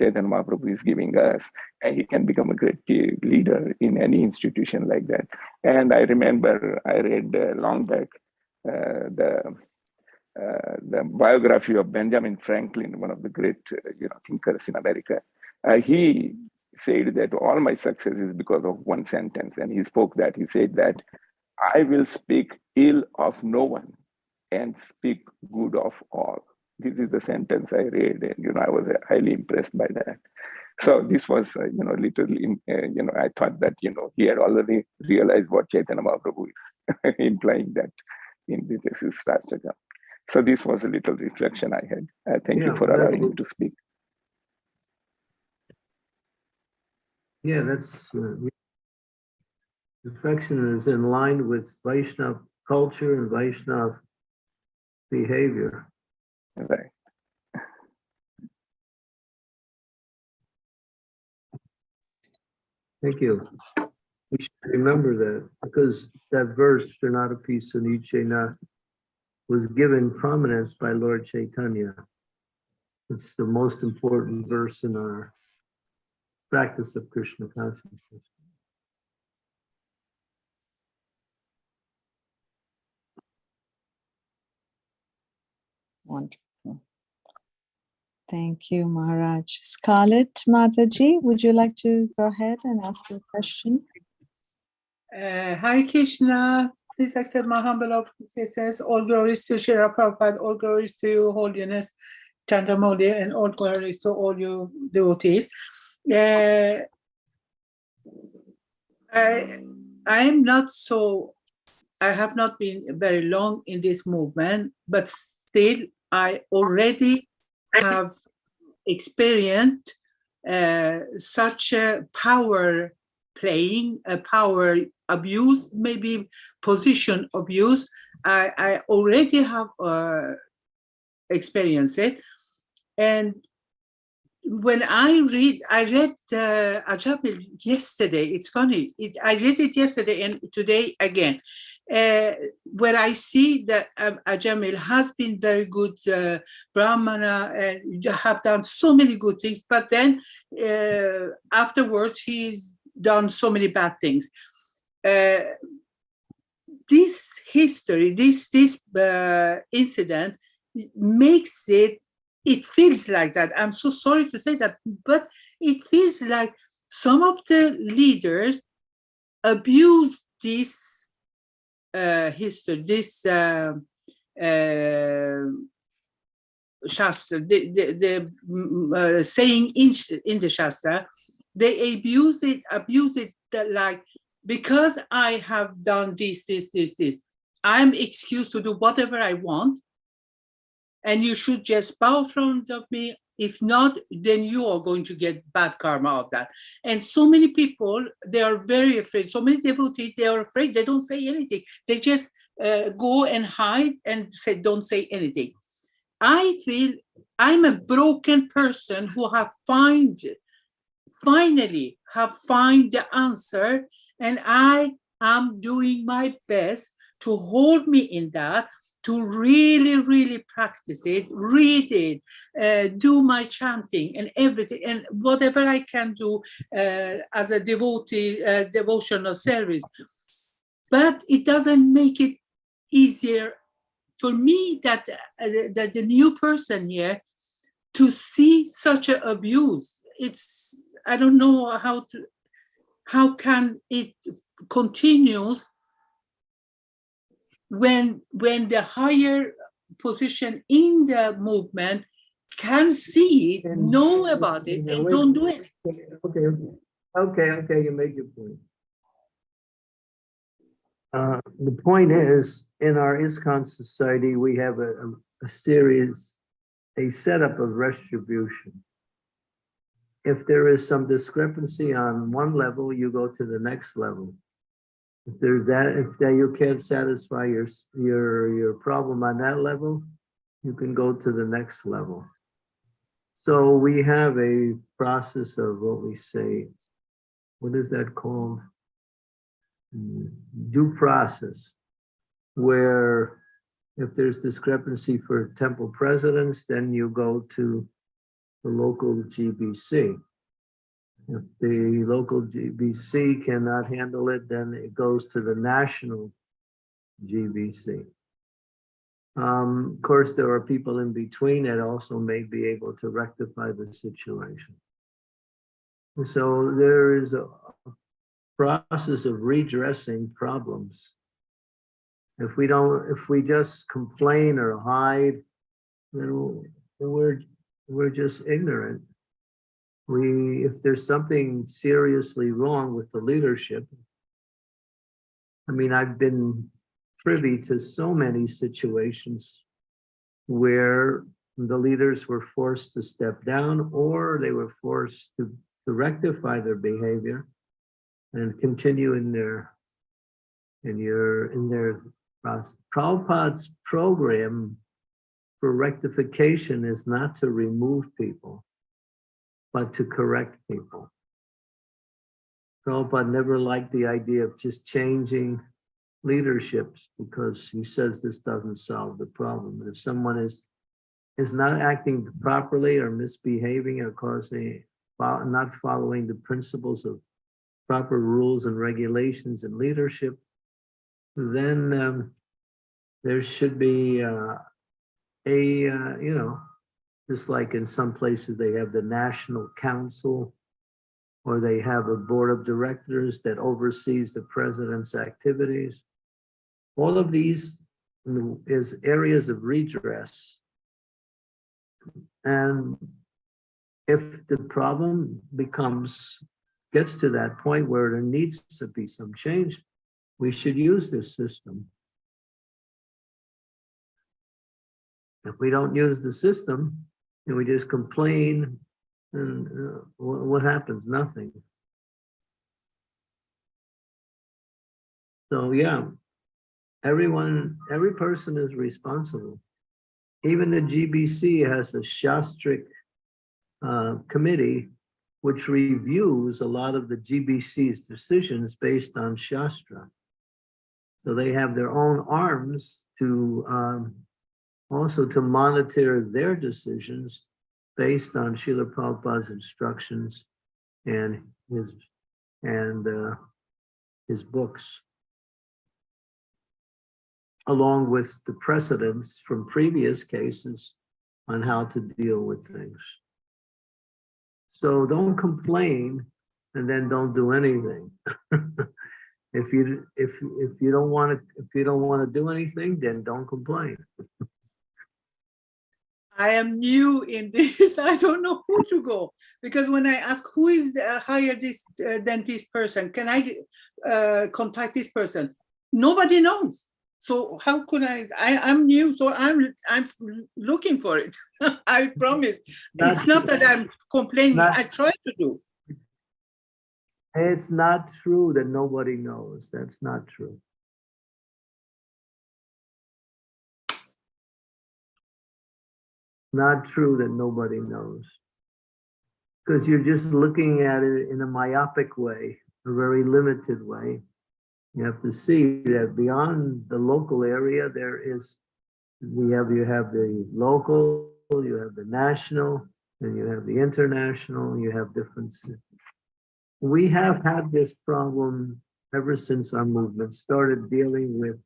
Mahaprabhu is giving us, and he can become a great leader in any institution like that. And I remember I read long back the biography of Benjamin Franklin, one of the great thinkers in America. He said that all my success is because of one sentence, and he said that I will speak ill of no one and speak good of all. This is the sentence I read, and I was highly impressed by that. So this was, I thought that he had already realized what Chaitanya Mahaprabhu is implying that in this Shastakam. So this was a little reflection I had. Thank you for allowing me to speak. Yeah, that's affection is in line with Vaishnava culture and Vaishnava behavior. Right. Thank you. We should remember that because that verse, Srinadapi Sunichena, was given prominence by Lord Chaitanya. It's the most important verse in our practice of Krishna consciousness. Wonderful. Thank you, Maharaj. Scarlett Mataji, would you like to go ahead and ask your question? Hare Krishna, please accept my humble obeisances. All glories to Srila Prabhupada, all glories to your holiness, Candramauli, and all glories to all your devotees. I am not so, I have not been very long in this movement, but still I already have experienced such a power playing, a power abuse, maybe position abuse. I already have experienced it. And when I read Ajamil yesterday, it's funny, I read it yesterday and today again, where I see that Ajamil has been very good Brahmana and have done so many good things, but then afterwards he's done so many bad things. This history, this incident makes it feels like that. I'm so sorry to say that, but it feels like some of the leaders abuse this history, this Shastra, the saying in the Shastra. They abuse it like, because I have done this, I'm excused to do whatever I want, and you should just bow in front of me. If not, then you are going to get bad karma of that. And so many people, they are very afraid. So many devotees, they are afraid. They don't say anything. They just go and hide and say, don't say anything. I feel I'm a broken person who have finally have find the answer, and I am doing my best to hold me in that, to really practice it, read it, do my chanting and everything, and whatever I can do as a devotee, devotional service. But it doesn't make it easier for me that the new person here to see such an abuse. It's, I don't know how can it continues when the higher position in the movement can see it, know about it, and don't do it. Okay, you make your point. The point is, in our ISKCON society, we have a setup of retribution. If there is some discrepancy on one level, you go to the next level. If you can't satisfy your problem on that level, you can go to the next level. So we have a process of what we say, what is that called? Due process, where if there's discrepancy for temple presidents, then you go to the local GBC. If the local GBC cannot handle it, then it goes to the national GBC. Of course, there are people in between that also may be able to rectify the situation. So there is a process of redressing problems. If we just complain or hide, then we're just ignorant. If there's something seriously wrong with the leadership, I mean, I've been privy to so many situations where the leaders were forced to step down, or they were forced to to rectify their behavior and continue in their process. Prabhupada's program for rectification is not to remove people, but to correct people. Prabhupada never liked the idea of just changing leaderships because he says this doesn't solve the problem. But if someone is not acting properly or misbehaving or not following the principles of proper rules and regulations and leadership, then there should be just like in some places they have the National Council, or they have a board of directors that oversees the president's activities. All of these is areas of redress. And if the problem gets to that point where there needs to be some change, we should use this system. If we don't use the system and we just complain, and what happens? Nothing. So yeah, every person is responsible. Even the GBC has a Shastric committee which reviews a lot of the GBC's decisions based on Shastra. So they have their own arms to also to monitor their decisions based on Srila Prabhupada's instructions and his books, along with the precedents from previous cases on how to deal with things. So don't complain and then don't do anything. If you don't want to do anything, then don't complain. I am new in this. I don't know who to go, because when I ask who is hired this dentist person, can I contact this person? Nobody knows. So how could I'm new, so I'm looking for it. I promise. It's not that I'm complaining. I try to do. It's not true that nobody knows. That's not true. Not true that nobody knows. Because you're just looking at it in a myopic way, a very limited way. You have to see that beyond the local area, you have the local, you have the national, and you have the international, you have different. We have had this problem ever since our movement started dealing with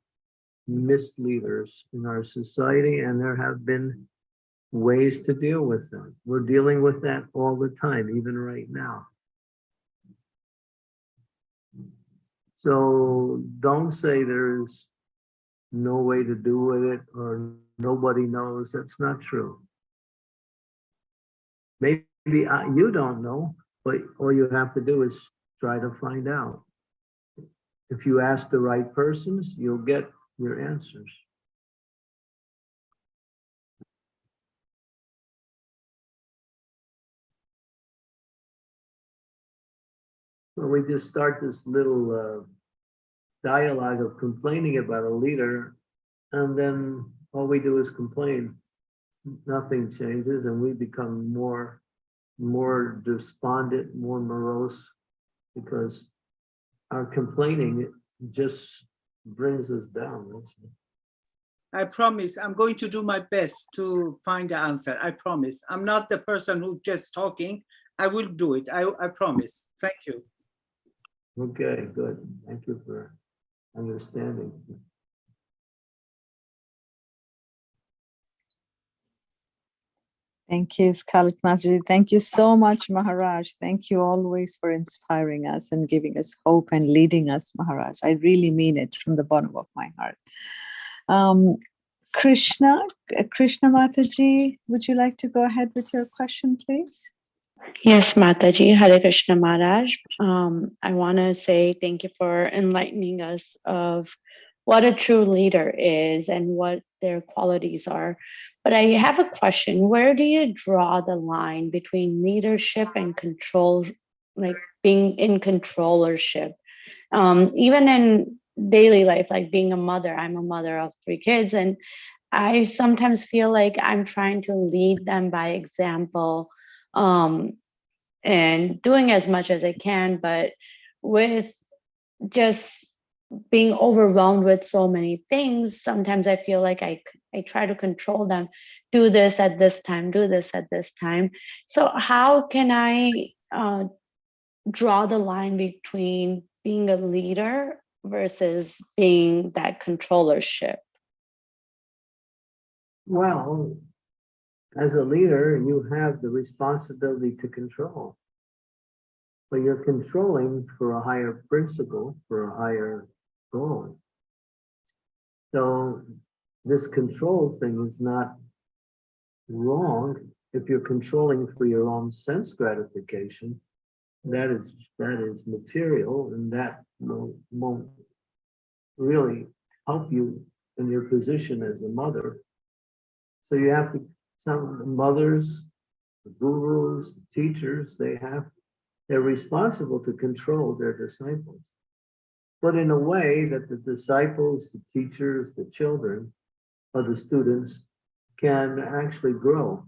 misleaders in our society, and there have been ways to deal with them. We're dealing with that all the time, even right now. So don't say there's no way to do with it or nobody knows. That's not true. Maybe you don't know, but all you have to do is try to find out. If you ask the right persons, you'll get your answers. Well, we just start this little dialogue of complaining about a leader, and then all we do is complain. Nothing changes, and we become more despondent, more morose, because our complaining just brings us down. I promise I'm going to do my best to find the answer. I promise. I'm not the person who's just talking. I will do it. I promise. Thank you. Okay, good. Thank you for understanding. Thank you, Scarlet Mataji. Thank you so much, Maharaj. Thank you always for inspiring us and giving us hope and leading us, Maharaj. I really mean it from the bottom of my heart. Krishna Mataji, would you like to go ahead with your question, please? Yes, Mataji, Hare Krishna Maharaj. I want to say thank you for enlightening us of what a true leader is and what their qualities are. But I have a question. Where do you draw the line between leadership and control like being in controllership. Even in daily life, like being a mother, I'm a mother of 3 kids, and I sometimes feel like I'm trying to lead them by example, and doing as much as I can, but with just being overwhelmed with so many things, sometimes I feel like I try to control them. Do this at this time, do this at this time. So how can I draw the line between being a leader versus being that controllership? Well, as a leader, you have the responsibility to control. But you're controlling for a higher principle, for a higher goal. So this control thing is not wrong if you're controlling for your own sense gratification. That is material, and that won't really help you in your position as a mother. So you have to, some mothers, the gurus, the teachers, they're responsible to control their disciples, but in a way that the disciples, the teachers, the children, or the students can actually grow.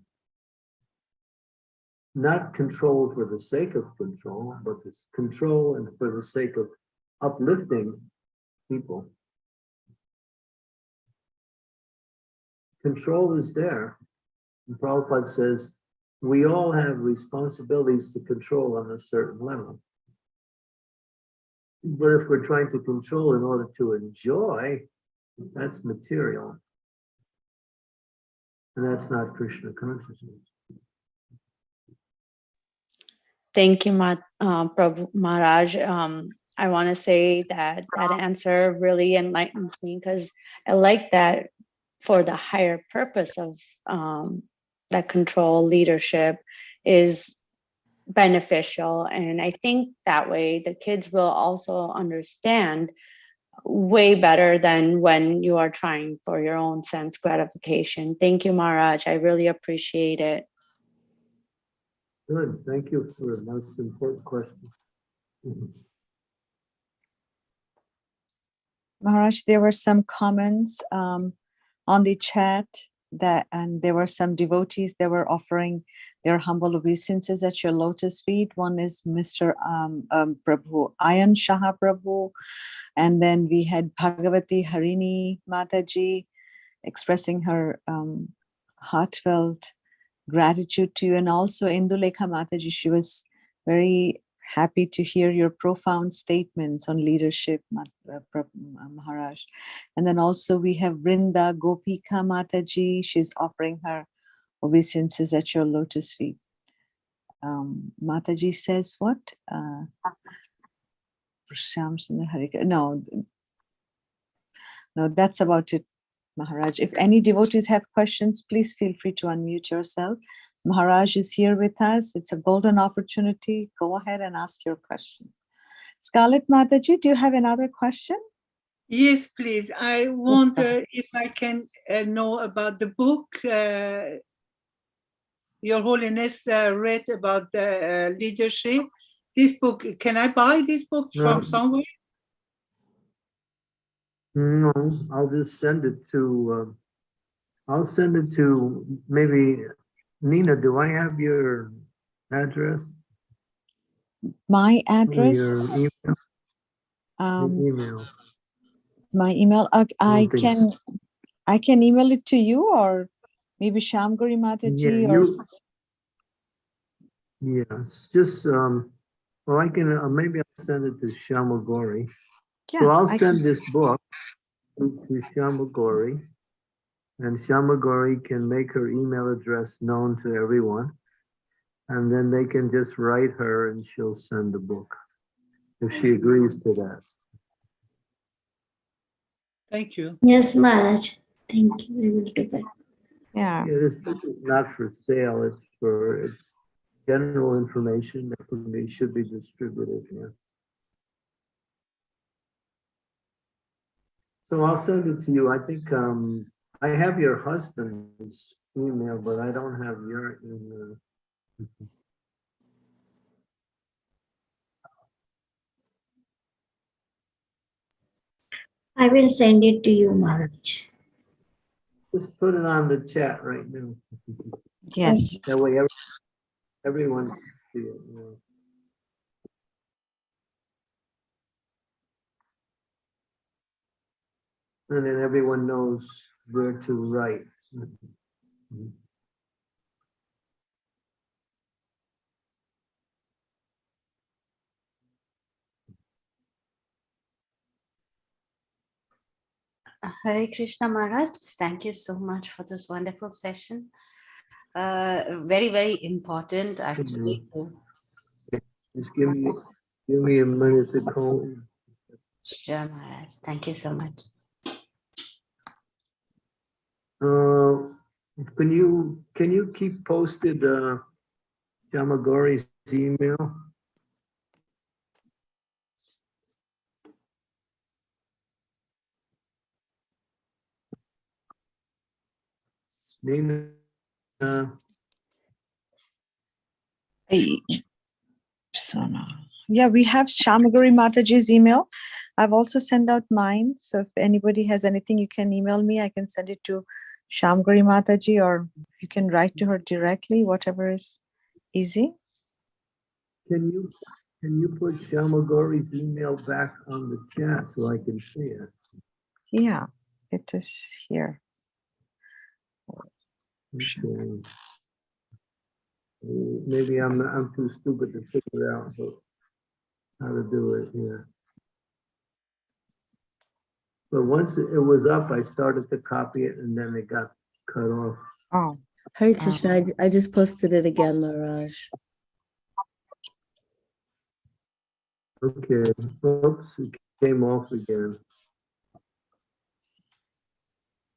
Not control for the sake of control, but this control and for the sake of uplifting people. Control is there. And Prabhupada says, we all have responsibilities to control on a certain level. But if we're trying to control in order to enjoy, that's material. And that's not Krishna consciousness. Thank you, Prabhu Maharaj. I want to say that that answer really enlightens me, because I like that for the higher purpose of that control leadership is beneficial. And I think that way the kids will also understand way better than when you are trying for your own sense gratification. Thank you, Maharaj. I really appreciate it. Good. Thank you for a most important question. Maharaj, there were some comments on the chat and there were some devotees that were offering their humble obeisances at your lotus feet. One is Mr. Prabhu Ayan Shaha Prabhu, and then we had Bhagavati Harini Mataji expressing her heartfelt gratitude to you, and also Indulekha Mataji. She was very happy to hear your profound statements on leadership, Maharaj. And then also we have Vrinda Gopika Mataji. She's offering her obeisances at your lotus feet. Mataji says what? No, that's about it, Maharaj. If any devotees have questions, please feel free to unmute yourself. Maharaj is here with us. It's a golden opportunity. Go ahead and ask your questions. Scarlet Mataji, do you have another question? Yes, please. I wonder if I can know about the book Your Holiness read about the leadership. This book, can I buy this book from somewhere? No, I'll just send it to, I'll send it to maybe, Nina, do I have your address? My address? Your email? Email. My email, I can email it to you, or maybe Shamguri Mataji, yeah, or... Yes, just, well, I can, maybe I'll send it to Shamagori. Yeah, so I'll send this book to Shamagori, and Shamagori can make her email address known to everyone. And then they can just write her and she'll send the book if she agrees to that. Thank you. Yes, Maharaj. Thank you. We will do that. Yeah. This book is not for sale. It's general information that should be distributed. Yeah. So I'll send it to you. I think I have your husband's email, but I don't have your email. I will send it to you, Maharaj. Just put it on the chat right now. Yes. That way everyone can see it. You know. And then everyone knows where to write. Hare Krishna Maharaj, thank you so much for this wonderful session. Very, very important actually. Just give me a minute to call. Sure, Maharaj. Thank you so much. Can you keep posted Yamagori's email? Nina, Yeah, we have Shamaguri Mataji's email. I've also sent out mine. So if anybody has anything, you can email me. I can send it to Shamaguri Mataji, or you can write to her directly, whatever is easy. can you put Shamagori's email back on the chat so I can see it? Yeah, it is here. Okay. Maybe I'm too stupid to figure out how to do it here. But once it was up, I started to copy it and then it got cut off. Oh. Hare Krishna, I just posted it again, Maharaj. Okay. Oops, it came off again.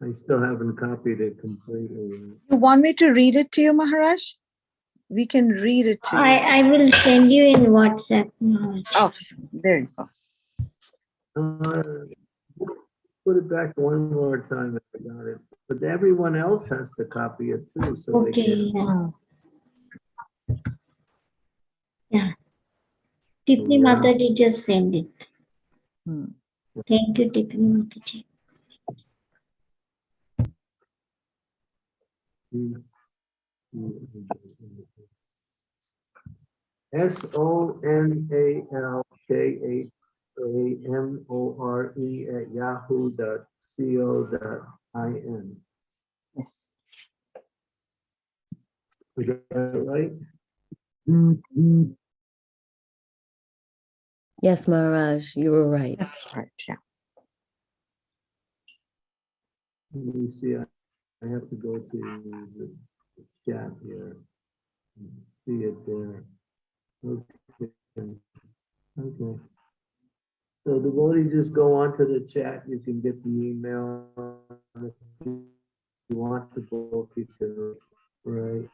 I still haven't copied it completely. You want me to read it to you, Maharaj? We can read it to you. I will send you in WhatsApp, Maharaj. Okay, there you go. Put it back one more time if I got it. But everyone else has to copy it too, so they Okay. get it. Yeah. Tiffany Mataji just send it. Thank you, Tiffany Mataji. SONALAMORE@yahoo.co.in. Yes. Is that right? Yes, Maharaj, you were right. That's right, yeah. Let me see. I have to go to the chat here. See it there. Okay. Okay. So the devotees just go onto the chat. You can get the email. If you want to book it, right?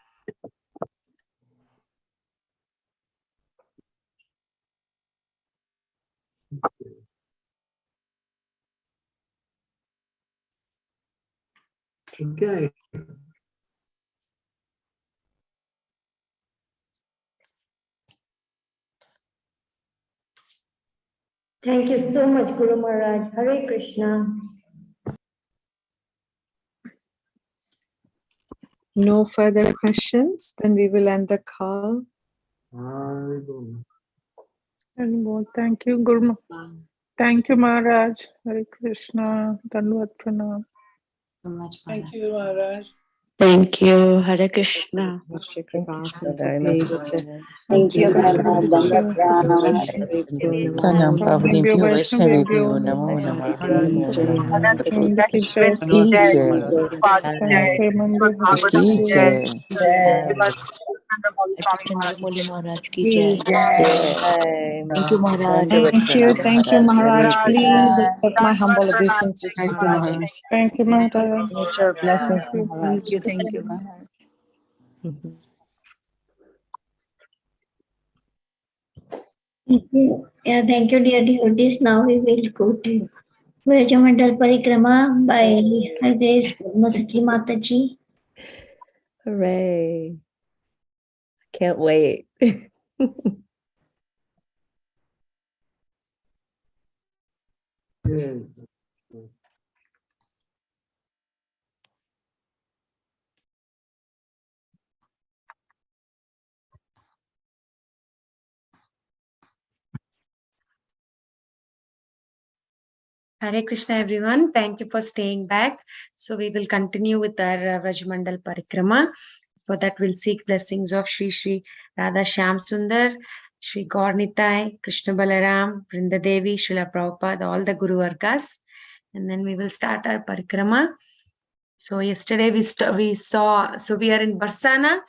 Okay. Thank you so much, Guru Maharaj. Hare Krishna. No further questions, then we will end the call. Thank you, Guru. Thank you, Maharaj. Hare Krishna. Dandavat Pranam. So much, Thank you, Maharaj. Thank you. Hare Krishna. Thank you very much, Maharaj. Thank you, Maharaj. Dandavat Pranam. Pranam Pavadibhyo Vaishnavibhyo Namo Namah Namo Namah Ki Jai Ki Jai Candramauli Maharaj Ki Jai. Thank you, Maharaj. Thank you, Maharaj. Please accept my humble obeisances. Thank you, Maharaj. Thank you, Maharaj. Nature blessings, Maharaj. Thank you, Maharaj. Thank you. Yeah, thank you, dear devotees. Now we will go to Vrajamandal Parikrama by Her Grace Padmasakhi Mataji. Hooray. Can't wait. Yeah. Hare Krishna, everyone. Thank you for staying back. So we will continue with our Vrajmandal Parikrama. For that, we'll seek blessings of Shri Shri Radha Shyam Sundar, Shri Gaurnitai, Krishna Balaram, Vrindadevi, Srila Prabhupada, all the Guru Vargas. And then we will start our Parikrama. So yesterday we saw, so we are in Barsana.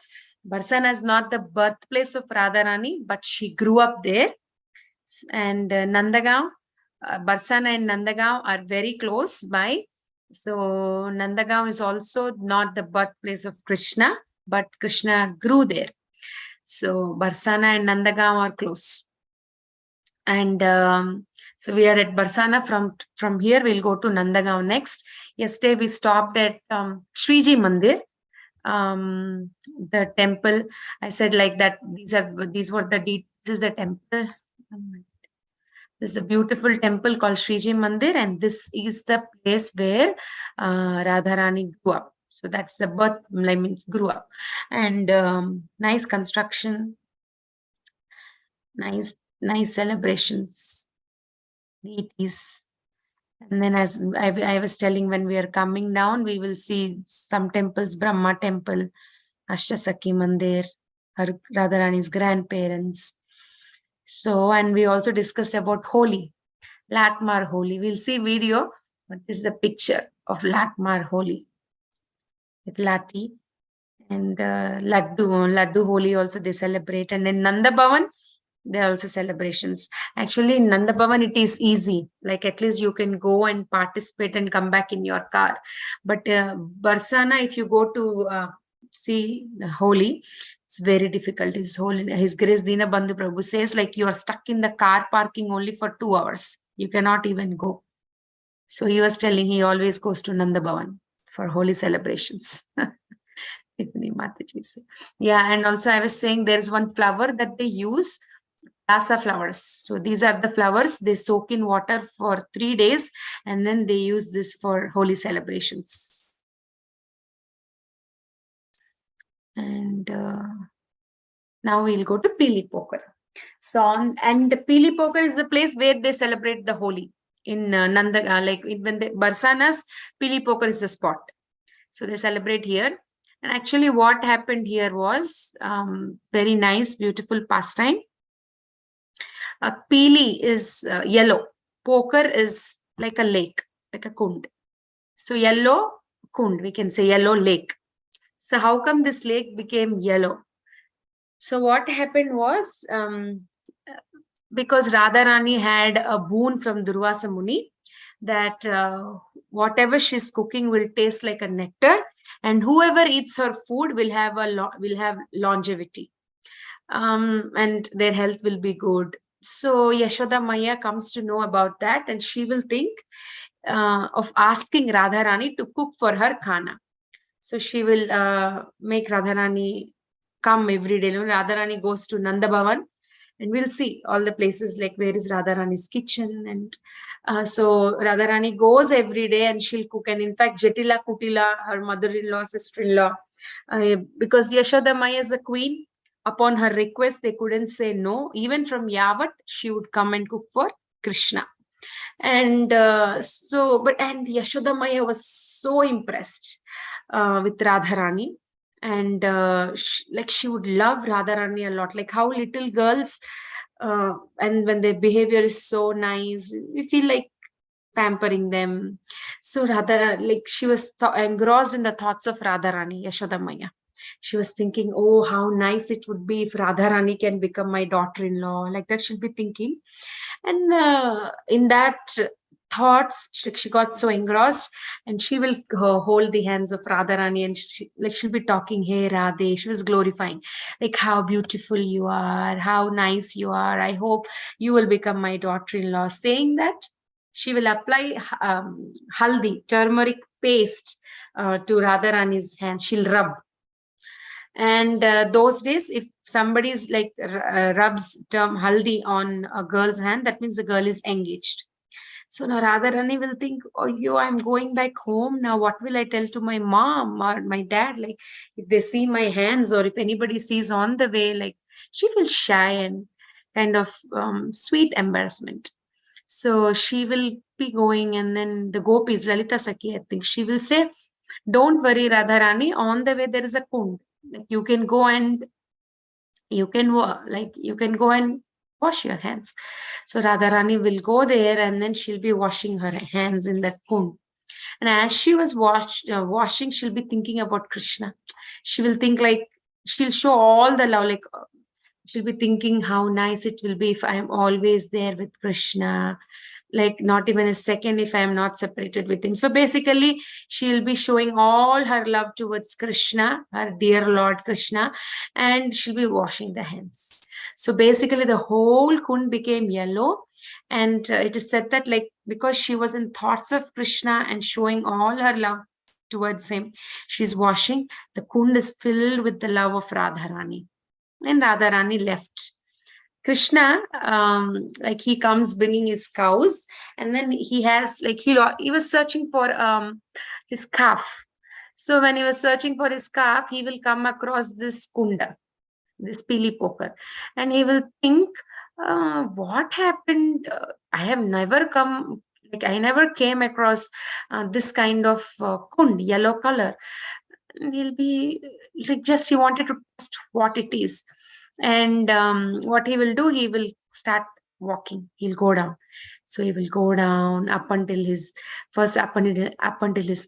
Barsana is not the birthplace of Radharani, but she grew up there. And Nandagaon, Barsana and Nandagaon are very close by. So Nandagaon is also not the birthplace of Krishna, but Krishna grew there. So Barsana and Nandagaon are close. And so we are at Barsana. From here, we'll go to Nandagaon next. Yesterday, we stopped at Shriji Mandir, the temple. I said like that, these were the details. This is a temple. This is a beautiful temple called Shriji Mandir, and this is the place where Radharani grew up. So that's the birth, grew up. And nice construction, nice celebrations, deities. And then as I was telling, when we are coming down, we will see some temples, Brahma temple, Ashtasakhi Mandir, Radharani's grandparents. So, and we also discussed about Holi, Latmar Holi. We'll see video, but this is the picture of Latmar Holi with Lati. And Laddu Holi also they celebrate. And in Nanda Bhavan, there are also celebrations. Actually, in Nanda Bhavan, it is easy. Like at least you can go and participate and come back in your car. But Barsana, if you go to see the Holi, it's very difficult. His Grace Dina Bandhu Prabhu says like you are stuck in the car parking only for 2 hours. You cannot even go. So he was telling he always goes to Nanda Bhavan for Holi celebrations. Yeah, and also I was saying there's one flower that they use, Rasa flowers. So these are the flowers they soak in water for 3 days, and then they use this for Holi celebrations. And now we'll go to Pili Pokar. So, and the Pili Pokar is the place where they celebrate the Holi in Nanda, like when the Barsanas, Pili Pokar is the spot. So they celebrate here. And actually what happened here was very nice, beautiful pastime. Pili is yellow. Pokar is like a lake, like a kund. So yellow kund, we can say yellow lake. So how come this lake became yellow? So what happened was, because Radharani had a boon from Durvasa Muni that whatever she's cooking will taste like a nectar, and whoever eats her food will have longevity, and their health will be good. So Yashoda Maya comes to know about that, and she will think of asking Radharani to cook for her khana. So she will make Radharani come every day. Radharani goes to Nanda Bhavan, and we'll see all the places like where is Radharani's kitchen. And so Radharani goes every day and she'll cook. And in fact, Jatila Kutila, her mother-in-law, sister-in-law, because Yashoda Maya is a queen, upon her request, they couldn't say no. Even from Yavat, she would come and cook for Krishna. And and Yashoda Maya was so impressed with Radharani. And she would love Radharani a lot, like how little girls, and when their behavior is so nice, we feel like pampering them. So Radha, like she was engrossed in the thoughts of Radharani, Yashoda Maya. She was thinking, oh, how nice it would be if Radharani can become my daughter-in-law. Like that she'll be thinking. And in that thoughts, she got so engrossed, and she will hold the hands of Radharani, and she'll be talking, hey Radhe. She was glorifying, like how beautiful you are, how nice you are. I hope you will become my daughter-in-law. Saying that, she will apply haldi, turmeric paste, to Radharani's hands. She'll rub. And those days, if somebody's like rubs haldi on a girl's hand, that means the girl is engaged. So now Radharani will think, oh, I'm going back home. Now what will I tell to my mom or my dad? Like if they see my hands, or if anybody sees on the way, like she feels shy and kind of sweet embarrassment. So she will be going, and then the gopis, Lalita Sakhi, I think, she will say, don't worry, Radharani, on the way there is a kund. Like you can go and you can go and wash your hands. So Radharani will go there, and then she'll be washing her hands in that kund. And as she was washing, she'll be thinking about Krishna. She will think like, she'll show all the love, like she'll be thinking how nice it will be if I'm always there with Krishna, like not even a second if I'm not separated with him. So basically, she'll be showing all her love towards Krishna, her dear Lord Krishna, and she'll be washing the hands. So basically, the whole kund became yellow. And it is said that, like, because she was in thoughts of Krishna and showing all her love towards him, she's washing. The kund is filled with the love of Radharani. And Radharani left. Krishna, like he comes bringing his cows, and then he has like he was searching for his calf. So when he was searching for his calf, he will come across this kunda, this pili poker, and he will think, what happened? I have never come, like I never came across this kind of kund, yellow color. And he'll be like, just he wanted to test what it is. And what he will do, he will start walking. He'll go down. So he will go down up until his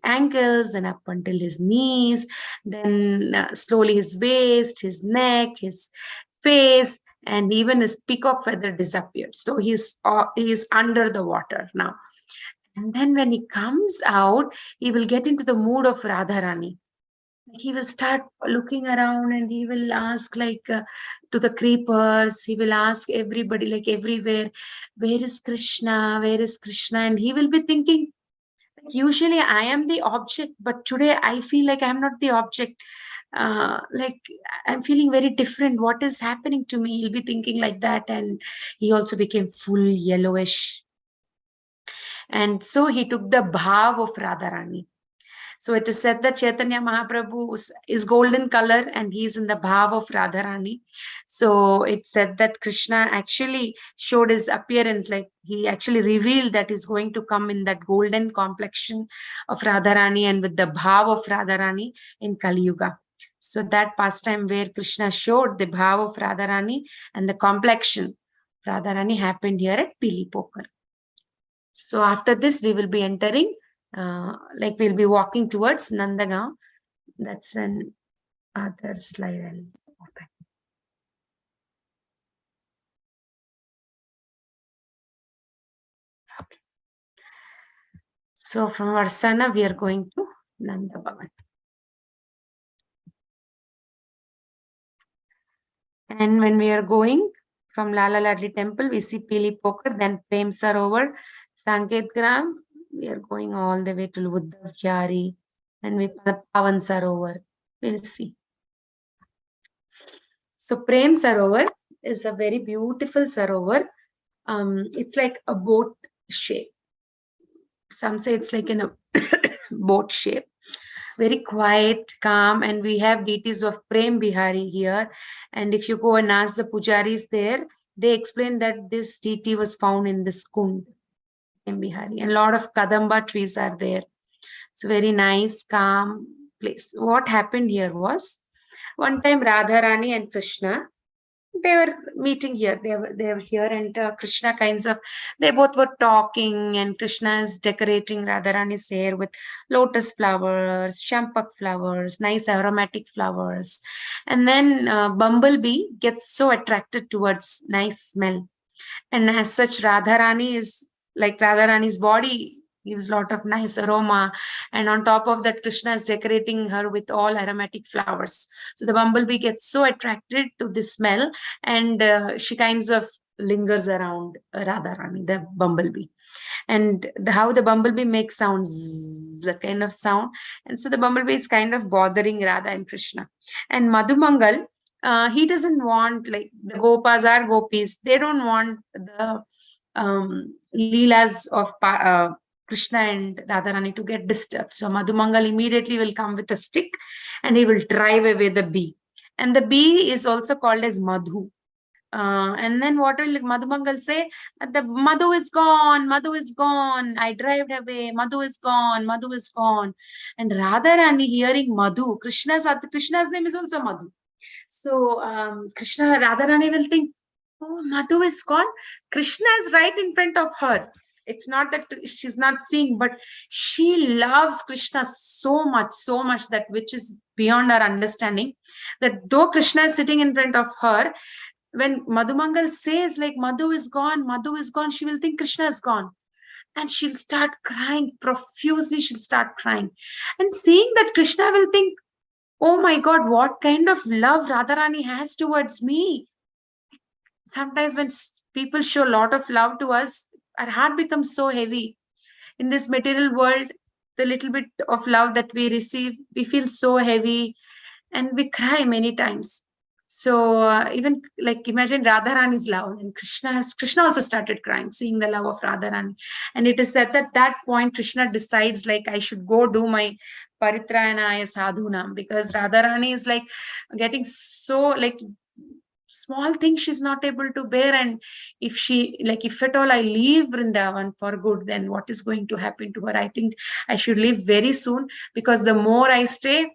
ankles, and up until his knees, then slowly his waist, his neck, his face, and even his peacock feather disappeared. So he's under the water now. And then when he comes out, he will get into the mood of Radharani. He will start looking around, and he will ask like to the creepers, he will ask everybody, like everywhere, where is Krishna, where is Krishna? And he will be thinking, usually I am the object, but today I feel like I'm not the object. Like I'm feeling very different. What is happening to me? He'll be thinking like that. And he also became full yellowish. And so he took the bhav of Radharani. So it is said that Chaitanya Mahaprabhu is golden color, and he is in the bhav of Radharani. So it said that Krishna actually showed his appearance, like he actually revealed that he's going to come in that golden complexion of Radharani and with the bhav of Radharani in Kali Yuga. So that pastime where Krishna showed the bhav of Radharani and the complexion of Radharani happened here at Pili Poker. So after this, we will be entering, like we'll be walking towards Nandagaon. That's an other slide. I'll open. So from Varsana, we are going to Nanda Bhavan. And when we are going from Lala Ladli Temple, we see Pili Poker, then Prem Sarovar, Sanket Gram. We are going all the way to Uddhav Kyari, and we Pavan Sarovar. We'll see. So Prem Sarovar is a very beautiful Sarovar. It's like a boat shape. Some say it's like in a boat shape. Very quiet, calm, and we have deities of Prem Bihari here. And if you go and ask the pujaris there, they explain that this deity was found in this kund, Prem Bihari, and a lot of kadamba trees are there. It's a very nice, calm place. What happened here was, one time Radharani and Krishna, they were meeting here. They were here, and Krishna they both were talking, and Krishna is decorating Radharani's hair with lotus flowers, champak flowers, nice aromatic flowers. And then Bumblebee gets so attracted towards nice smell. And as such, Radharani's body gives a lot of nice aroma, and on top of that, Krishna is decorating her with all aromatic flowers. So the bumblebee gets so attracted to the smell, and she kinds of lingers around Radharani, the bumblebee. And how the bumblebee makes sounds, the kind of sound, and so the bumblebee is kind of bothering Radha and Krishna. And Madhumangal, he doesn't want, like the gopas are gopis, they don't want the leelas of Krishna and Radharani to get disturbed. So Madhumangal immediately will come with a stick, and he will drive away the bee. And the bee is also called as Madhu. And then what will Madhumangal say? The Madhu is gone, Madhu is gone. I drive away, Madhu is gone, Madhu is gone. And Radharani hearing Madhu, Krishna's name is also Madhu. So Krishna, Radharani will think, oh, Madhu is gone. Krishna is right in front of her. It's not that she's not seeing, but she loves Krishna so much that which is beyond our understanding, that though Krishna is sitting in front of her, when Madhumangal says like Madhu is gone, she will think Krishna is gone. And she'll start crying profusely, she'll start crying. And seeing that, Krishna will think, oh my God, what kind of love Radharani has towards me. Sometimes when people show a lot of love to us, our heart becomes so heavy. In this material world, the little bit of love that we receive, we feel so heavy and we cry many times. So even like imagine Radharani's love, and Krishna also started crying, seeing the love of Radharani. And it is at that point Krishna decides like I should go do my Paritrayanaya Sadhunam, because Radharani is like getting so like small things she's not able to bear, and if at all I leave Vrindavan for good, then what is going to happen to her? I think I should leave very soon, because the more I stay,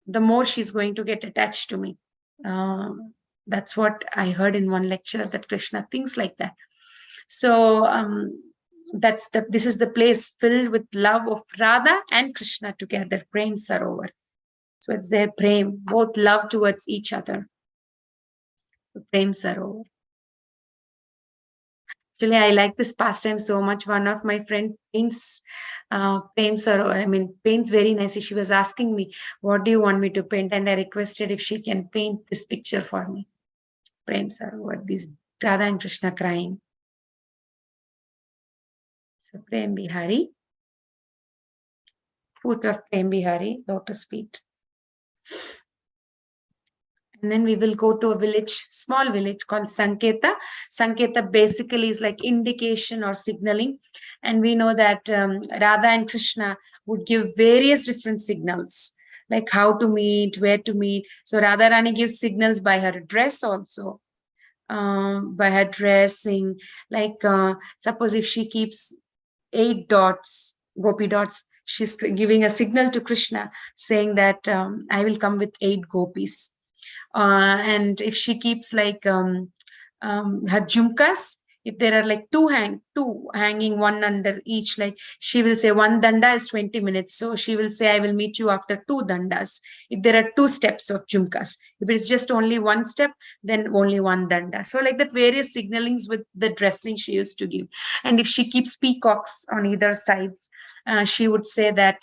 the more she's going to get attached to me. That's what I heard in one lecture, that Krishna thinks like that. So this is the place filled with love of Radha and Krishna together, Prem Sarovar. So it's their prem, both love towards each other. Prem Sarovar. Actually, I like this pastime so much. One of my friend paints paints very nicely. She was asking me, what do you want me to paint? And I requested if she can paint this picture for me. Prem Sarovar, these Radha and Krishna crying. So Prem Bihari, foot of Prem Bihari, lotus feet. And then we will go to a village, small village called Sanketa. Sanketa basically is like indication or signaling. And we know that Radha and Krishna would give various different signals, like how to meet, where to meet. So Radharani gives signals by her dress also, by her dressing. Like suppose if she keeps 8 dots, gopi dots, she's giving a signal to Krishna saying that I will come with 8 gopis. And if she keeps like her jhumkas, if there are like two hanging, one under each, like she will say one danda is 20 minutes. So she will say, I will meet you after 2 dandas. If there are 2 steps of jhumkas, if it's just only 1 step, then only 1 danda. So like that, various signalings with the dressing she used to give. And if she keeps peacocks on either sides, she would say that,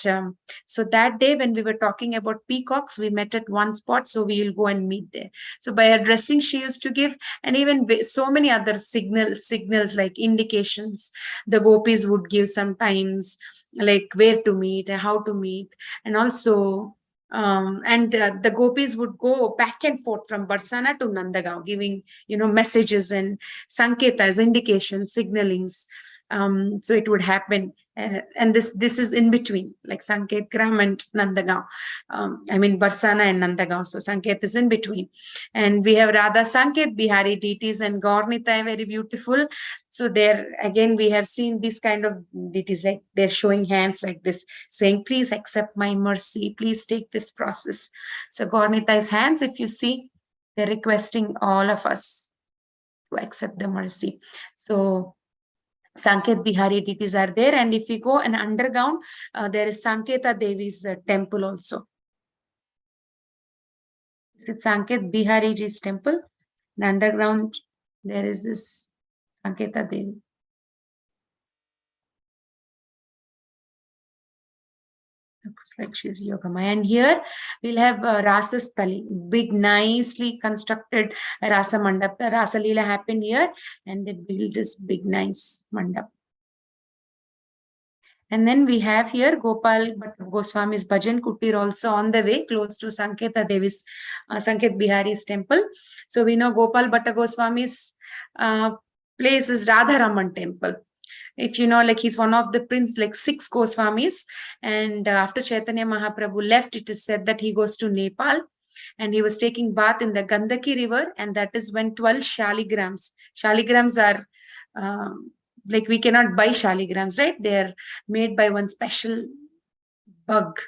so that day when we were talking about peacocks, we met at one spot, so we will go and meet there. So by her dressing she used to give, and even so many other signals like indications the gopis would give sometimes, like where to meet and how to meet. And also the gopis would go back and forth from Barsana to Nandagaon, giving messages and sanketas, indications, signalings. So it would happen, and this is in between, like Sanket Gram and Nandagaon. Barsana and Nandagaon. So Sanket is in between, and we have Radha Sanket Bihari deities and Gaurnita, very beautiful. So there again we have seen this kind of deities, like they're showing hands like this, saying, "Please accept my mercy. Please take this process." So Gaurnita's hands, if you see, they're requesting all of us to accept the mercy. So Sanket Bihari deities are there, and if we go and underground, there is Sanketa Devi's temple also. It's Sanket Bihari Ji's temple. In underground, there is this Sanketa Devi. Looks like she's Yogamaya. And here we'll have Rasasthali, big, nicely constructed Rasa Mandap. The Rasa Leela happened here, and they built this big, nice mandap. And then we have here Gopal Goswami's Bhajan Kutir also on the way, close to Sanketa Devi's, Sanket Bihari's temple. So we know Gopal Bhatta Goswami's place is Radharaman temple. If you know, like he's one of the prince, like 6 Goswamis. And after Chaitanya Mahaprabhu left, it is said that he goes to Nepal. and he was taking bath in the Gandaki river, and that is when 12 shaligrams are like we cannot buy shaligrams, right? They are made by one special bug.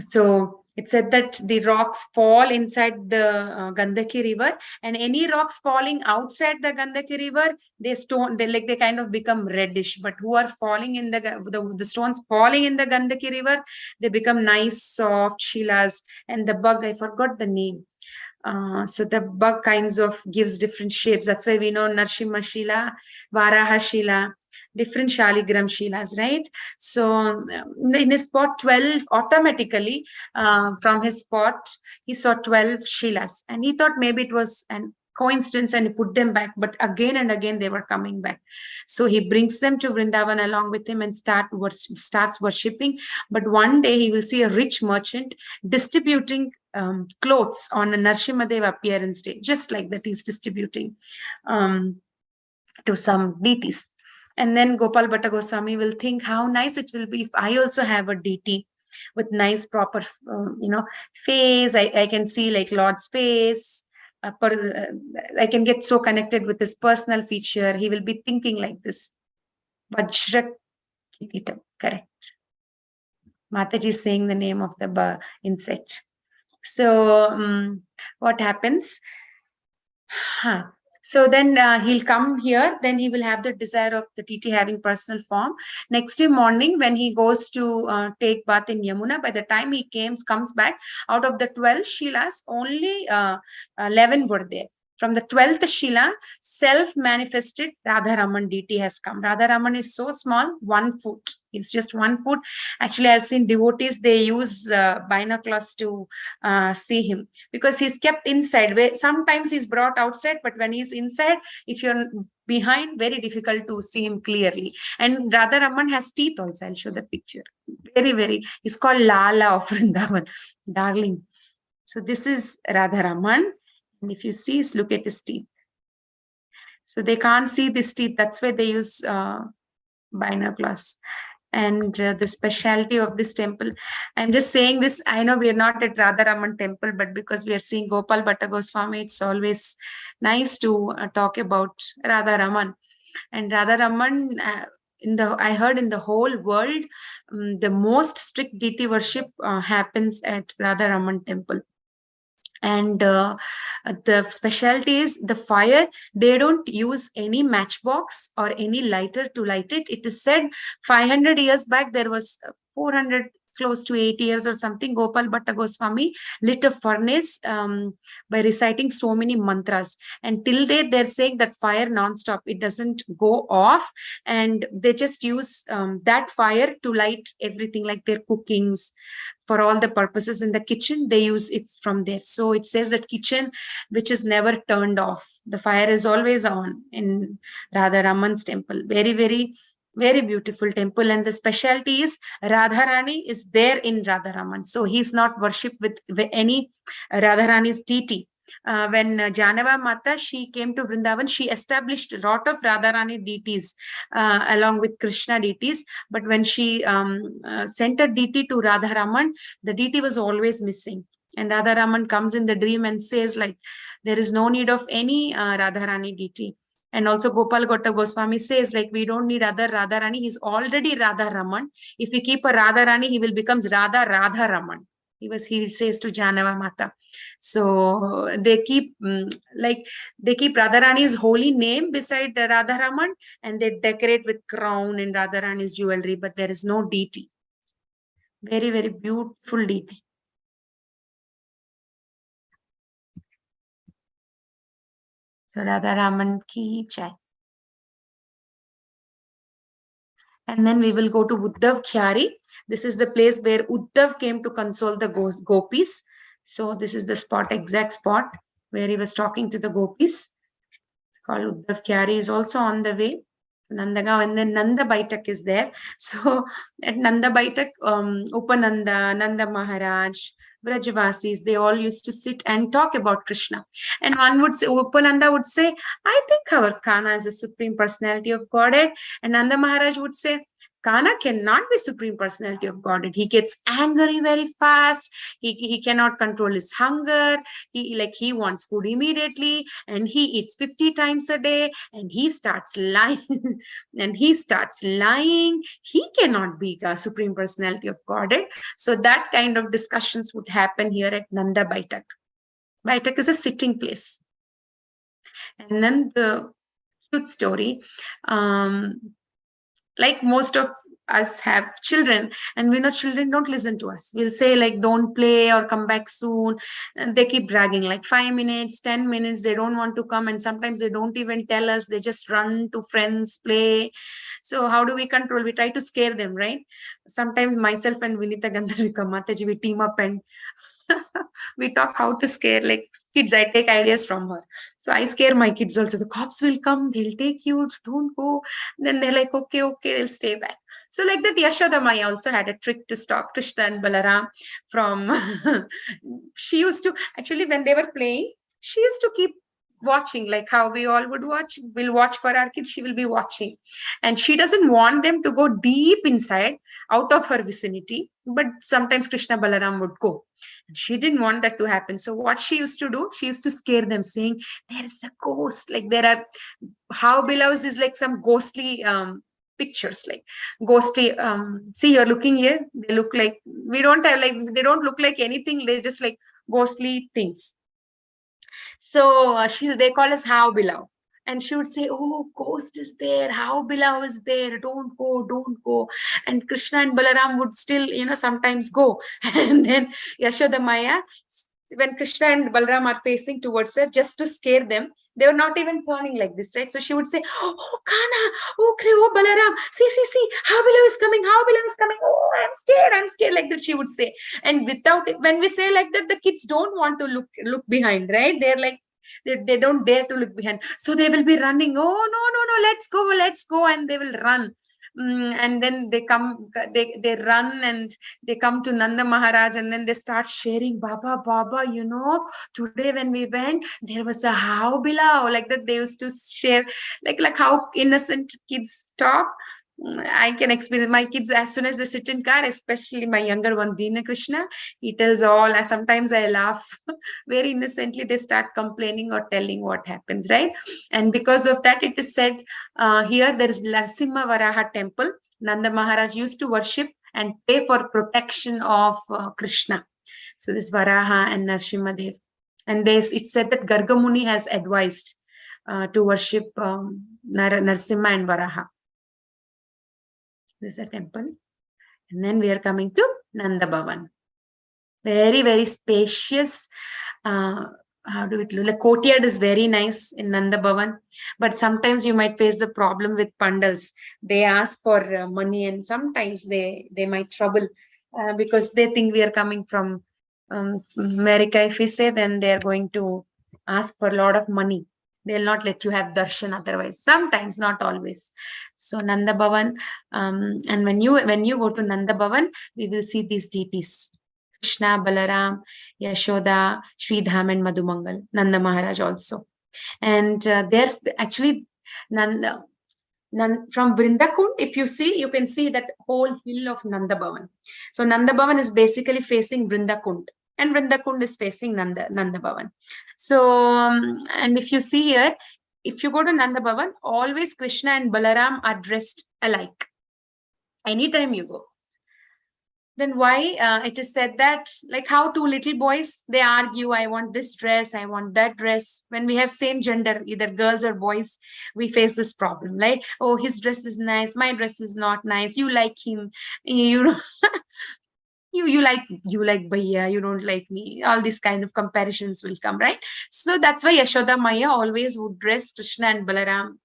So it said that the rocks fall inside the Gandaki river, and any rocks falling outside the Gandaki river, they kind of become reddish. But who are falling in the stones falling in the Gandaki river, they become nice soft shilas. And the bug, I forgot the name. So the bug kinds of gives different shapes. That's why we know Narsimha Shila, Varaha Shila, different Shaligram Shilas, right? So in his spot 12, automatically from his spot, he saw 12 Shilas, and he thought maybe it was an coincidence and he put them back, but again and again they were coming back. So he brings them to Vrindavan along with him and starts worshipping. But one day he will see a rich merchant distributing clothes on a Narsimhadev appearance day, just like that he's distributing to some deities. And then Gopal Bhatta Goswami will think how nice it will be if I also have a deity with nice proper face. I can see like Lord's face. I can get so connected with his personal feature. He will be thinking like this. Vajra Kiritam, correct. Mataji is saying the name of the insect. So what happens? So then he'll come here, then he will have the desire of the deity having personal form. Next day morning, when he goes to take bath in Yamuna, by the time he comes back, out of the 12 Shilas, only 11 were there. From the 12th Shila, self-manifested Radharaman deity has come. Radharaman is so small, 1 foot. It's just 1 foot. Actually, I've seen devotees, they use binoculars to see him, because he's kept inside. Sometimes he's brought outside, but when he's inside, if you're behind, very difficult to see him clearly. And Radharaman has teeth also. I'll show the picture. He's called Lala of Vrindavan, darling. So this is Radharaman. And if you see, look at his teeth. So they can't see these teeth. That's why they use binoculars. And the specialty of this temple, I'm just saying this, I know we are not at Radharaman temple, but because we are seeing Gopal Bhatta Goswami, it's always nice to talk about Radharaman. And Radharaman, I heard in the whole world, the most strict deity worship happens at Radharaman temple. And the specialty is the fire. They don't use any matchbox or any lighter to light it. It is said 500 years back, there was 400, close to 8 years or something, Gopal Bhatta Goswami lit a furnace by reciting so many mantras. And till date, they're saying that fire non-stop. It doesn't go off. And they just use that fire to light everything, like their cookings. For all the purposes in the kitchen, they use it from there. So it says that kitchen, which is never turned off. The fire is always on in Radharaman's temple. Very, very, very beautiful temple. And the specialty is Radharani is there in Radharaman. So he's not worshipped with any Radharani's deity. When Janava Mata, she came to Vrindavan, she established a lot of Radharani deities along with Krishna deities. But when she sent a deity to Radharaman, the deity was always missing. And Radharaman comes in the dream and says, like, there is no need of any Radharani deity. And also Gopal Bhatta Goswami says, like, we don't need other Radharani. He's already Radharaman. If we keep a Radharani, he will become Radharaman. He says to Janava Mata. So they keep Radharani's holy name beside Radharaman, and they decorate with crown and Radharani's jewelry, but there is no deity. Very, very beautiful deity. So Radharaman ki jai. And then we will go to Uddhav Khyari. This is the place where Uddhav came to console the gopis. So this is the spot, exact spot where he was talking to the gopis. Called Uddhav Khyari is also on the way. Nandagaon, and then Nanda Baitak is there. So at Nanda Baitak, Upananda, Nanda Maharaj, Brajavasis, they all used to sit and talk about Krishna. And one would say, Upananda would say, I think our Kana is the Supreme Personality of Godhead. And Nanda Maharaj would say, Kana cannot be Supreme Personality of Godhead. He gets angry very fast. He cannot control his hunger. He wants food immediately, and he eats 50 times a day, and he starts lying. He cannot be a Supreme Personality of Godhead. So that kind of discussions would happen here at Nanda Baitak. Baitak is a sitting place. And then the truth story, like most of us have children, and we know children don't listen to us. We'll say like, don't play or come back soon, and they keep dragging like 5 minutes, 10 minutes. They don't want to come, and sometimes they don't even tell us. They just run to friends, play. So how do we control? We try to scare them, right? Sometimes myself and Vinita Gandharvika Mataji, we team up and we talk how to scare like kids. I take ideas from her. So I scare my kids also. The cops will come, they'll take you, don't go. Then they're like, okay, they'll stay back. So like that, Yashoda Maya also had a trick to stop Krishna and Balaram from she used to, actually when they were playing, she used to keep watching, like how we all would watch. We'll watch for our kids, she will be watching, and she doesn't want them to go deep inside out of her vicinity, but sometimes Krishna Balaram would go. She didn't want that to happen. So what she used to do, she used to scare them, saying there is a ghost, like there are, how belows is like some ghostly pictures, like ghostly, see, you're looking here, they look like, we don't have, like, they don't look like anything, they're just like ghostly things. So they call us how below, and she would say, oh, ghost is there, how below is there, don't go. And Krishna and Balaram would still, sometimes go. And then Yashoda Maya, when Krishna and Balaram are facing towards her, just to scare them, they were not even turning like this, right? So she would say, oh, Kana, oh, Balaram, see, how below is coming, oh, I'm scared, like that she would say. And when we say like that, the kids don't want to look behind, right? They're like, they don't dare to look behind. So they will be running, oh, no, let's go, and they will run. And then they come, they run, and they come to Nanda Maharaj, and then they start sharing, Baba, today when we went, there was a how below, like that. They used to share, like how innocent kids talk. I can experience my kids as soon as they sit in car, especially my younger one, Dina Krishna. He tells all, and sometimes I laugh very innocently. They start complaining or telling what happens, right? And because of that, it is said here there is Narasimha Varaha temple. Nanda Maharaj used to worship and pray for protection of Krishna. So this Varaha and Narasimha Dev. And it's said that Garga Muni has advised to worship Narasimha and Varaha. This is a temple. And then we are coming to Nanda Bhavan. Very, very spacious. How do it look? The courtyard is very nice in Nanda Bhavan. But sometimes you might face the problem with pandals. They ask for money, and sometimes they might trouble because they think we are coming from America. If we say, then they are going to ask for a lot of money. They'll not let you have darshan otherwise. Sometimes, not always. So Nanda Bhavan, and when you go to Nanda Bhavan, we will see these deities: Krishna, Balaram, Yashoda, Sridham, and Madhumangal. Nanda Maharaj also. And they're actually Nanda. From Vrindakund, if you see, you can see that whole hill of Nanda Bhavan. So Nanda Bhavan is basically facing Vrindakund, and Vrindakund is facing Nanda Bhavan. So, and if you see here, if you go to Nanda Bhavan, always Krishna and Balaram are dressed alike. Anytime you go. Then why it is said that, like how two little boys, they argue, I want this dress, I want that dress. When we have same gender, either girls or boys, we face this problem, like, oh, his dress is nice, my dress is not nice, you like him, you like Bhaiya, you don't like me. All these kind of comparisons will come, right? So that's why Yashoda Maya always would dress Krishna and Balaram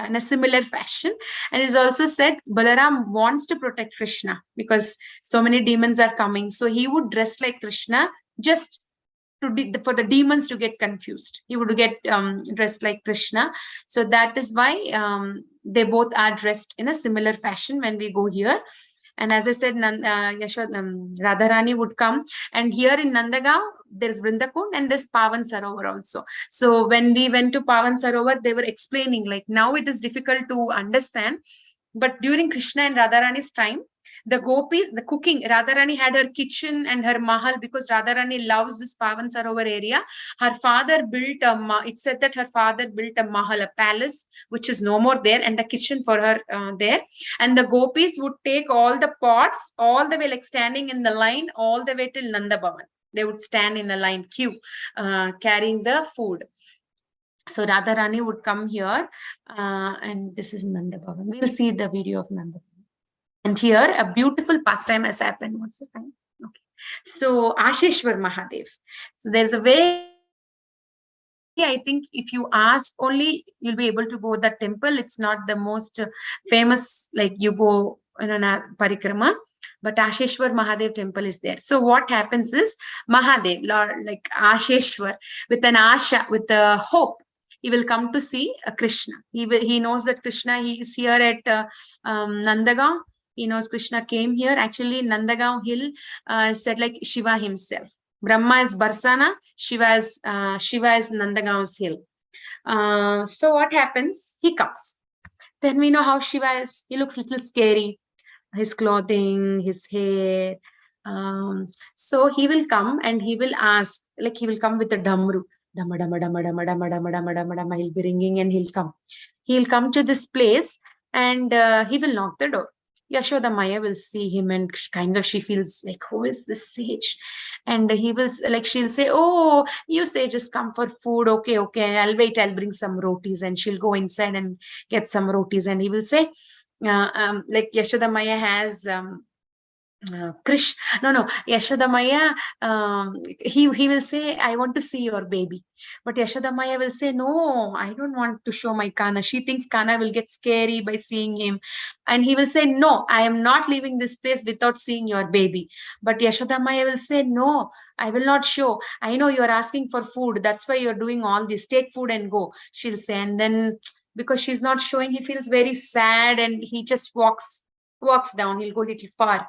in a similar fashion. And it's also said Balaram wants to protect Krishna because so many demons are coming. So he would dress like Krishna just for the demons to get confused. He would get dressed like Krishna. So that is why they both are dressed in a similar fashion when we go here. And as I said, Radharani would come. And here in Nandagaon, there's Vrindakund and there's Pavan Sarovar also. So when we went to Pavan Sarovar, they were explaining, like, now it is difficult to understand But during Krishna and Radharani's time, the cooking, Radharani had her kitchen and her mahal, because Radharani loves this Pavan Sarovar area. Her father built it said that her father built a mahal, a palace, which is no more there, and a kitchen for her there. And the gopis would take all the pots, all the way, like standing in the line, all the way till Nanda Bhavan. They would stand in a line queue, carrying the food. So Radharani would come here, and this is Nanda Bhavan. We'll see the video of Nanda Bhavan. And here a beautiful pastime has happened. What's the time? Okay. So Asheshwar Mahadev. So there's a way, I think if you ask only, you'll be able to go that temple. It's not the most famous, like you go in a parikrama, but Asheshwar Mahadev temple is there. So what happens is Mahadev, Lord, like Asheshwar, with an asha, with a hope, he will come to see Krishna. He knows that Krishna, he is here at Nandagaon. He knows Krishna came here. Actually, Nandagaon hill said like Shiva himself. Brahma is Barsana, Shiva is Nandagaon's hill. So what happens? He comes. Then we know how Shiva is. He looks a little scary. His clothing, his hair. So he will come and he will ask, like he will come with a damru. Dama, dama, dama, dama, dama, dama, dama, dama, dama. He'll be ringing and he'll come. He'll come to this place and he will knock the door. Yashoda Maya will see him and kind of she feels like, who is this sage? And he will, like, she'll say, oh, you sages come for food. Okay, I'll wait. I'll bring some rotis. And she'll go inside and get some rotis. And he will say, like Yashoda Maya has Yashoda Maya, he will say, I want to see your baby. But Yashoda Maya will say, no, I don't want to show my Kana. She thinks Kana will get scary by seeing him. And he will say, no, I am not leaving this place without seeing your baby. But Yashoda Maya will say, no, I will not show. I know you are asking for food. That's why you're doing all this. Take food and go, she'll say. And then because she's not showing, he feels very sad and he just walks down. He'll go a little far.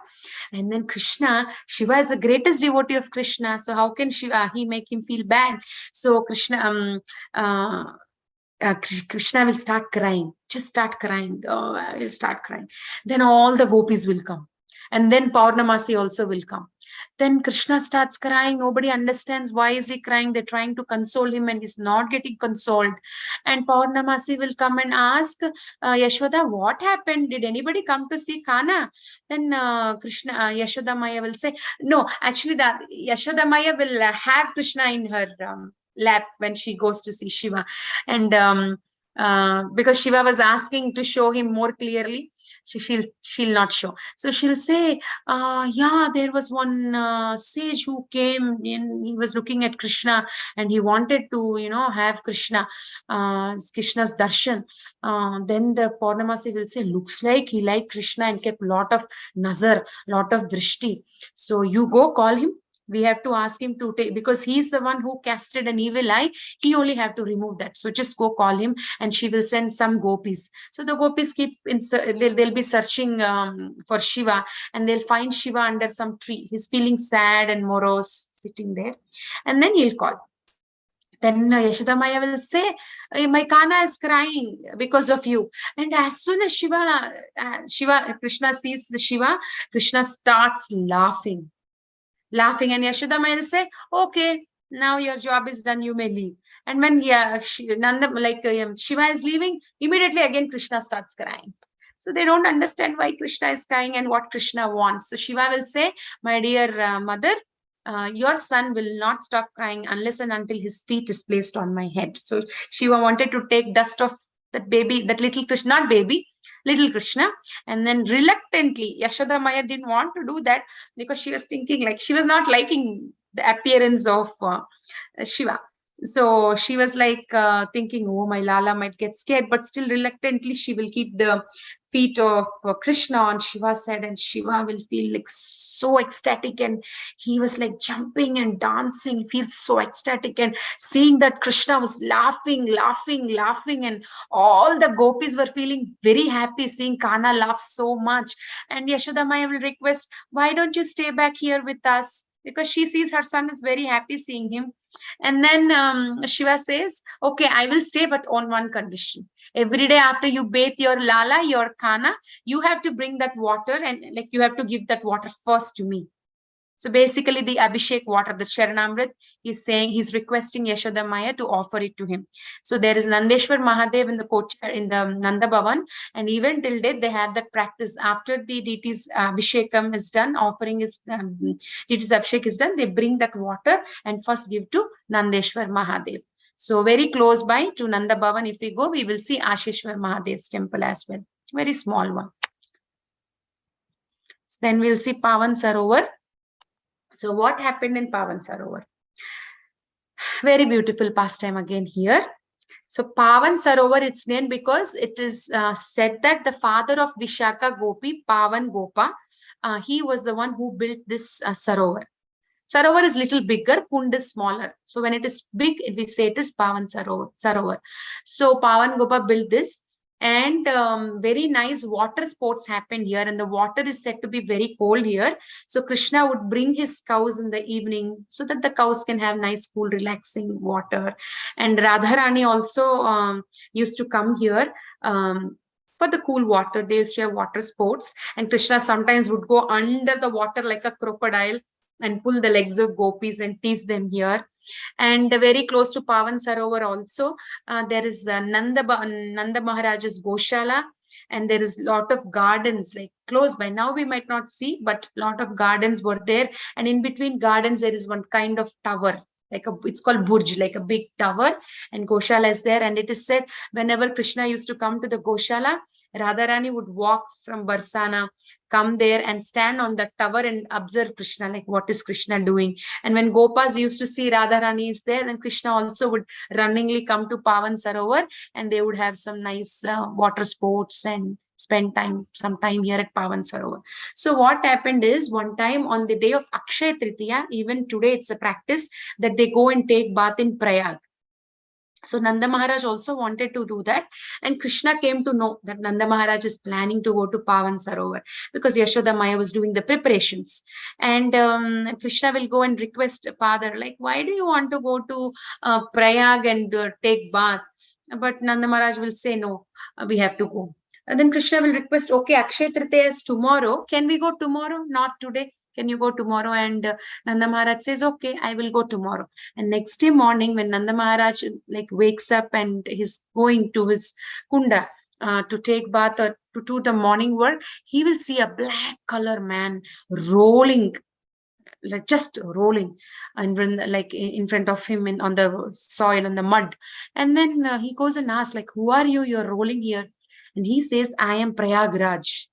And then Krishna, Shiva is the greatest devotee of Krishna. So how can Shiva, he make him feel bad? So Krishna, Krishna will start crying. Just start crying. Oh, he'll start crying. Then all the gopis will come. And then Purnamasi also will come. Then Krishna starts crying. Nobody understands why is he crying. They're trying to console him and he's not getting consoled. And Purnamasi will come and ask Yashoda, what happened? Did anybody come to see Kana? Then Yashoda Maya will say, no, actually that Yashoda Maya will have Krishna in her lap when she goes to see Shiva. And because Shiva was asking to show him more clearly, she'll not show. So she'll say, yeah, there was one sage who came in, he was looking at Krishna and he wanted to, have Krishna's darshan. Then the Purnamasi will say, looks like he liked Krishna and kept lot of nazar, lot of drishti. So you go call him. We have to ask him to take, because he's the one who casted an evil eye. He only have to remove that. So just go call him and she will send some gopis. So the gopis they'll be searching for Shiva and they'll find Shiva under some tree. He's feeling sad and morose sitting there. And then he'll call. Then Yashoda Maya will say, my Kana is crying because of you. And as soon as Krishna sees Shiva, Krishna starts laughing. And Yashoda Maya will say, okay, now your job is done, you may leave. And when Shiva is leaving, immediately again Krishna starts crying. So they don't understand why Krishna is crying and what Krishna wants. So Shiva will say, my dear mother, your son will not stop crying unless and until his feet is placed on my head. So Shiva wanted to take dust of that baby, that little Krishna, not baby, little Krishna. And then reluctantly, Yashoda Maya didn't want to do that because she was thinking like, she was not liking the appearance of Shiva. So she was like thinking, oh, my Lala might get scared, but still reluctantly she will keep the feet of Krishna on Shiva's head, and Shiva will feel like so ecstatic, and he was like jumping and dancing. He feels so ecstatic, and seeing that Krishna was laughing, and all the gopis were feeling very happy seeing Kana laugh so much. And Yashoda Maya will request, why don't you stay back here with us? Because she sees her son is very happy seeing him. And then Shiva says, okay, I will stay, but on one condition. Every day after you bathe your lala, your kana, you have to bring that water and like you have to give that water first to me. So basically the Abhishek water, the Charanamrit, he's saying, he's requesting Yashoda Maya to offer it to him. So there is Nandeshwar Mahadev in the Nanda Bhavan, and even till date they have that practice. After the deity's Abhishekam is done, offering is deity's Abhishek is done, they bring that water and first give to Nandeshwar Mahadev. So very close by to Nanda Bhavan, if we go, we will see Ashishwar Mahadev's temple as well. Very small one. So then we'll see Pavan Sarovar. So what happened in Pavan Sarovar? Very beautiful pastime again here. So Pavan Sarovar, it's named because it is said that the father of Vishaka Gopi, Pavan Gopa, he was the one who built this Sarovar. Sarovar is little bigger, Kund is smaller. So when it is big, we say it is Pavan Sarovar. So Pavan Gopa built this, and very nice water sports happened here, and the water is said to be very cold here. So Krishna would bring his cows in the evening so that the cows can have nice, cool, relaxing water. And Radharani also used to come here for the cool water. They used to have water sports, and Krishna sometimes would go under the water like a crocodile and pull the legs of gopis and tease them here. And very close to Pavan Sarovar also, there is Nanda Maharaj's Goshala, and there is lot of gardens like close by. Now we might not see, but lot of gardens were there. And in between gardens, there is one kind of tower, it's called Burj, like a big tower, and Goshala is there. And it is said whenever Krishna used to come to the Goshala, Radharani would walk from Barsana, come there and stand on the tower and observe Krishna, like what is Krishna doing. And when Gopas used to see Radharani is there, then Krishna also would runningly come to Pavan Sarovar, and they would have some nice water sports and spend some time here at Pavan Sarovar. So what happened is, one time on the day of Akshaya Tritiya, even today it's a practice that they go and take bath in Prayag. So Nanda Maharaj also wanted to do that, and Krishna came to know that Nanda Maharaj is planning to go to Pavan Sarovar because Yashoda Maya was doing the preparations. And Krishna will go and request father, like, why do you want to go to Prayag and take bath? But Nanda Maharaj will say, no, we have to go. And then Krishna will request, okay, Akshaya Tritiya is tomorrow. Can we go tomorrow? Not today. Can you go tomorrow? And Nanda Maharaj says, okay, I will go tomorrow. And next day morning, when Nanda Maharaj wakes up and he's going to his kunda to take bath or to do the morning work, he will see a black color man rolling, just rolling, and in front of him on the soil, on the mud. And then he goes and asks, who are you? You're rolling here. And he says, I am Prayagraj.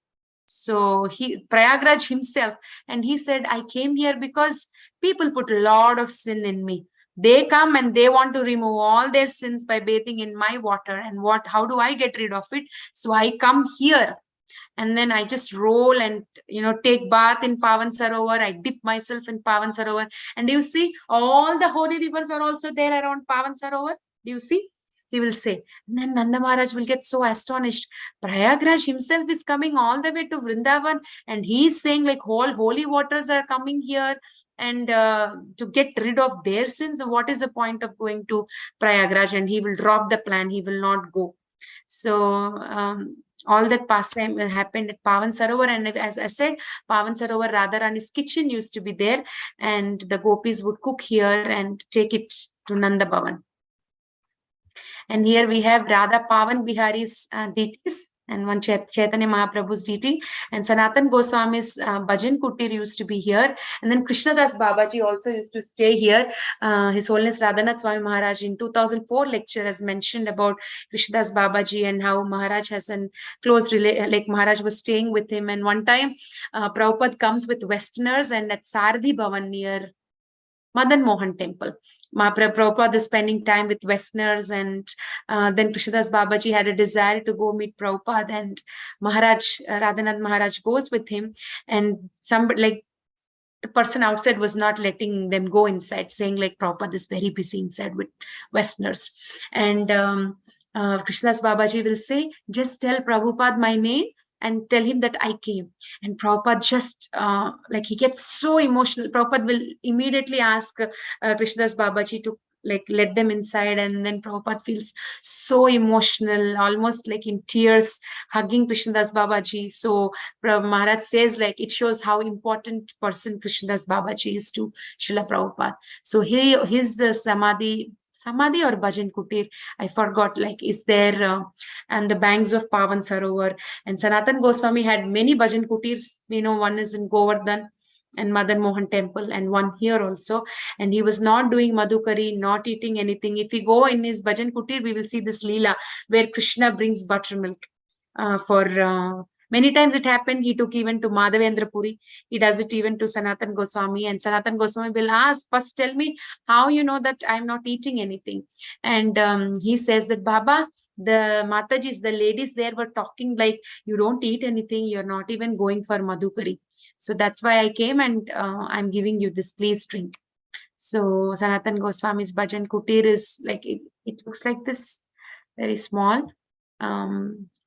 So Prayagraj himself, and he said, I came here because people put a lot of sin in me. They come and they want to remove all their sins by bathing in my water. And how do I get rid of it? So I come here, and then I just roll and take bath in Pavan Sarovar. I dip myself in Pavan Sarovar. And do you see all the holy rivers are also there around Pavan Sarovar? Do you see? He will say. And then Nanda Maharaj will get so astonished. Prayagraj himself is coming all the way to Vrindavan, and he is saying all holy waters are coming here, and to get rid of their sins. What is the point of going to Prayagraj? And he will drop the plan. He will not go. So all that pastime happened at Pavan Sarovar. And as I said, Pavan Sarovar, Radharani's kitchen used to be there, and the gopis would cook here and take it to Nanda Bhavan. And here we have Radha Pavan Bihari's deities, and one Chaitanya Mahaprabhu's deity, and Sanatan Goswami's Bhajan Kutir used to be here. And then Krishnadas Babaji also used to stay here. His Holiness Radhanath Swami Maharaj in 2004 lecture has mentioned about Krishnadas Babaji and how Maharaj has a close Maharaj was staying with him. And one time Prabhupada comes with Westerners, and at Sardi Bhavan near Madan Mohan temple, Prabhupada is spending time with Westerners, and then Krishnadas Babaji had a desire to go meet Prabhupada, and Radhanath Maharaj goes with him, and the person outside was not letting them go inside, saying Prabhupada is very busy inside with Westerners. And Krishnadas Babaji will say, just tell Prabhupada my name and tell him that I came. And Prabhupada just he gets so emotional. Prabhupada will immediately ask Krishnadas Babaji to like let them inside, and then Prabhupada feels so emotional, almost like in tears, hugging Krishnadas Babaji. So Maharaj says like it shows how important person Krishnadas Babaji is to Srila Prabhupada. So his samadhi or bhajan kutir, I forgot, like is there and the banks of Pavan Sarovar. And Sanatan Goswami had many bhajan kutirs, one is in Govardhan and Madan Mohan temple, and one here also. And he was not doing madhukari, not eating anything. If we go in his bhajan kutir, we will see this leela where Krishna brings buttermilk for many times it happened. He took even to Madhavendra Puri. He does it even to Sanatan Goswami, and Sanatan Goswami will ask, first tell me how you know that I'm not eating anything. And he says that, Baba, the Matajis, the ladies there were talking like, you don't eat anything, you're not even going for madhukari. So that's why I came, and I'm giving you this, please drink. So Sanatan Goswami's bhajan kutir is like, it looks like this, very small.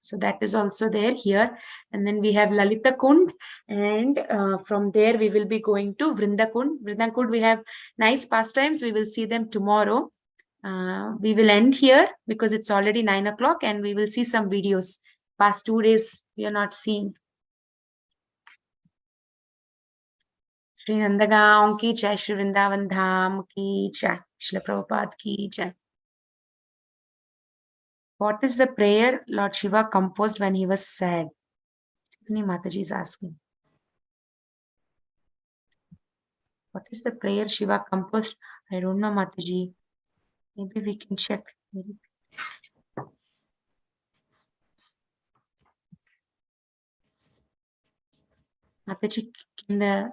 So that is also there here. And then we have Lalita Kund, and from there we will be going to Vrinda Kund. Vrinda Kund, we have nice pastimes. We will see them tomorrow. We will end here because it's already 9 o'clock, and we will see some videos. Past 2 days we are not seeing. Shri Nandagaon ki jai, Shri Vrindavan Dham ki jai, Shri Prabhupada ki jai. What is the prayer Lord Shiva composed when he was sad? Mataji is asking. What is the prayer Shiva composed? I don't know, Mataji. Maybe we can check. Mataji, can the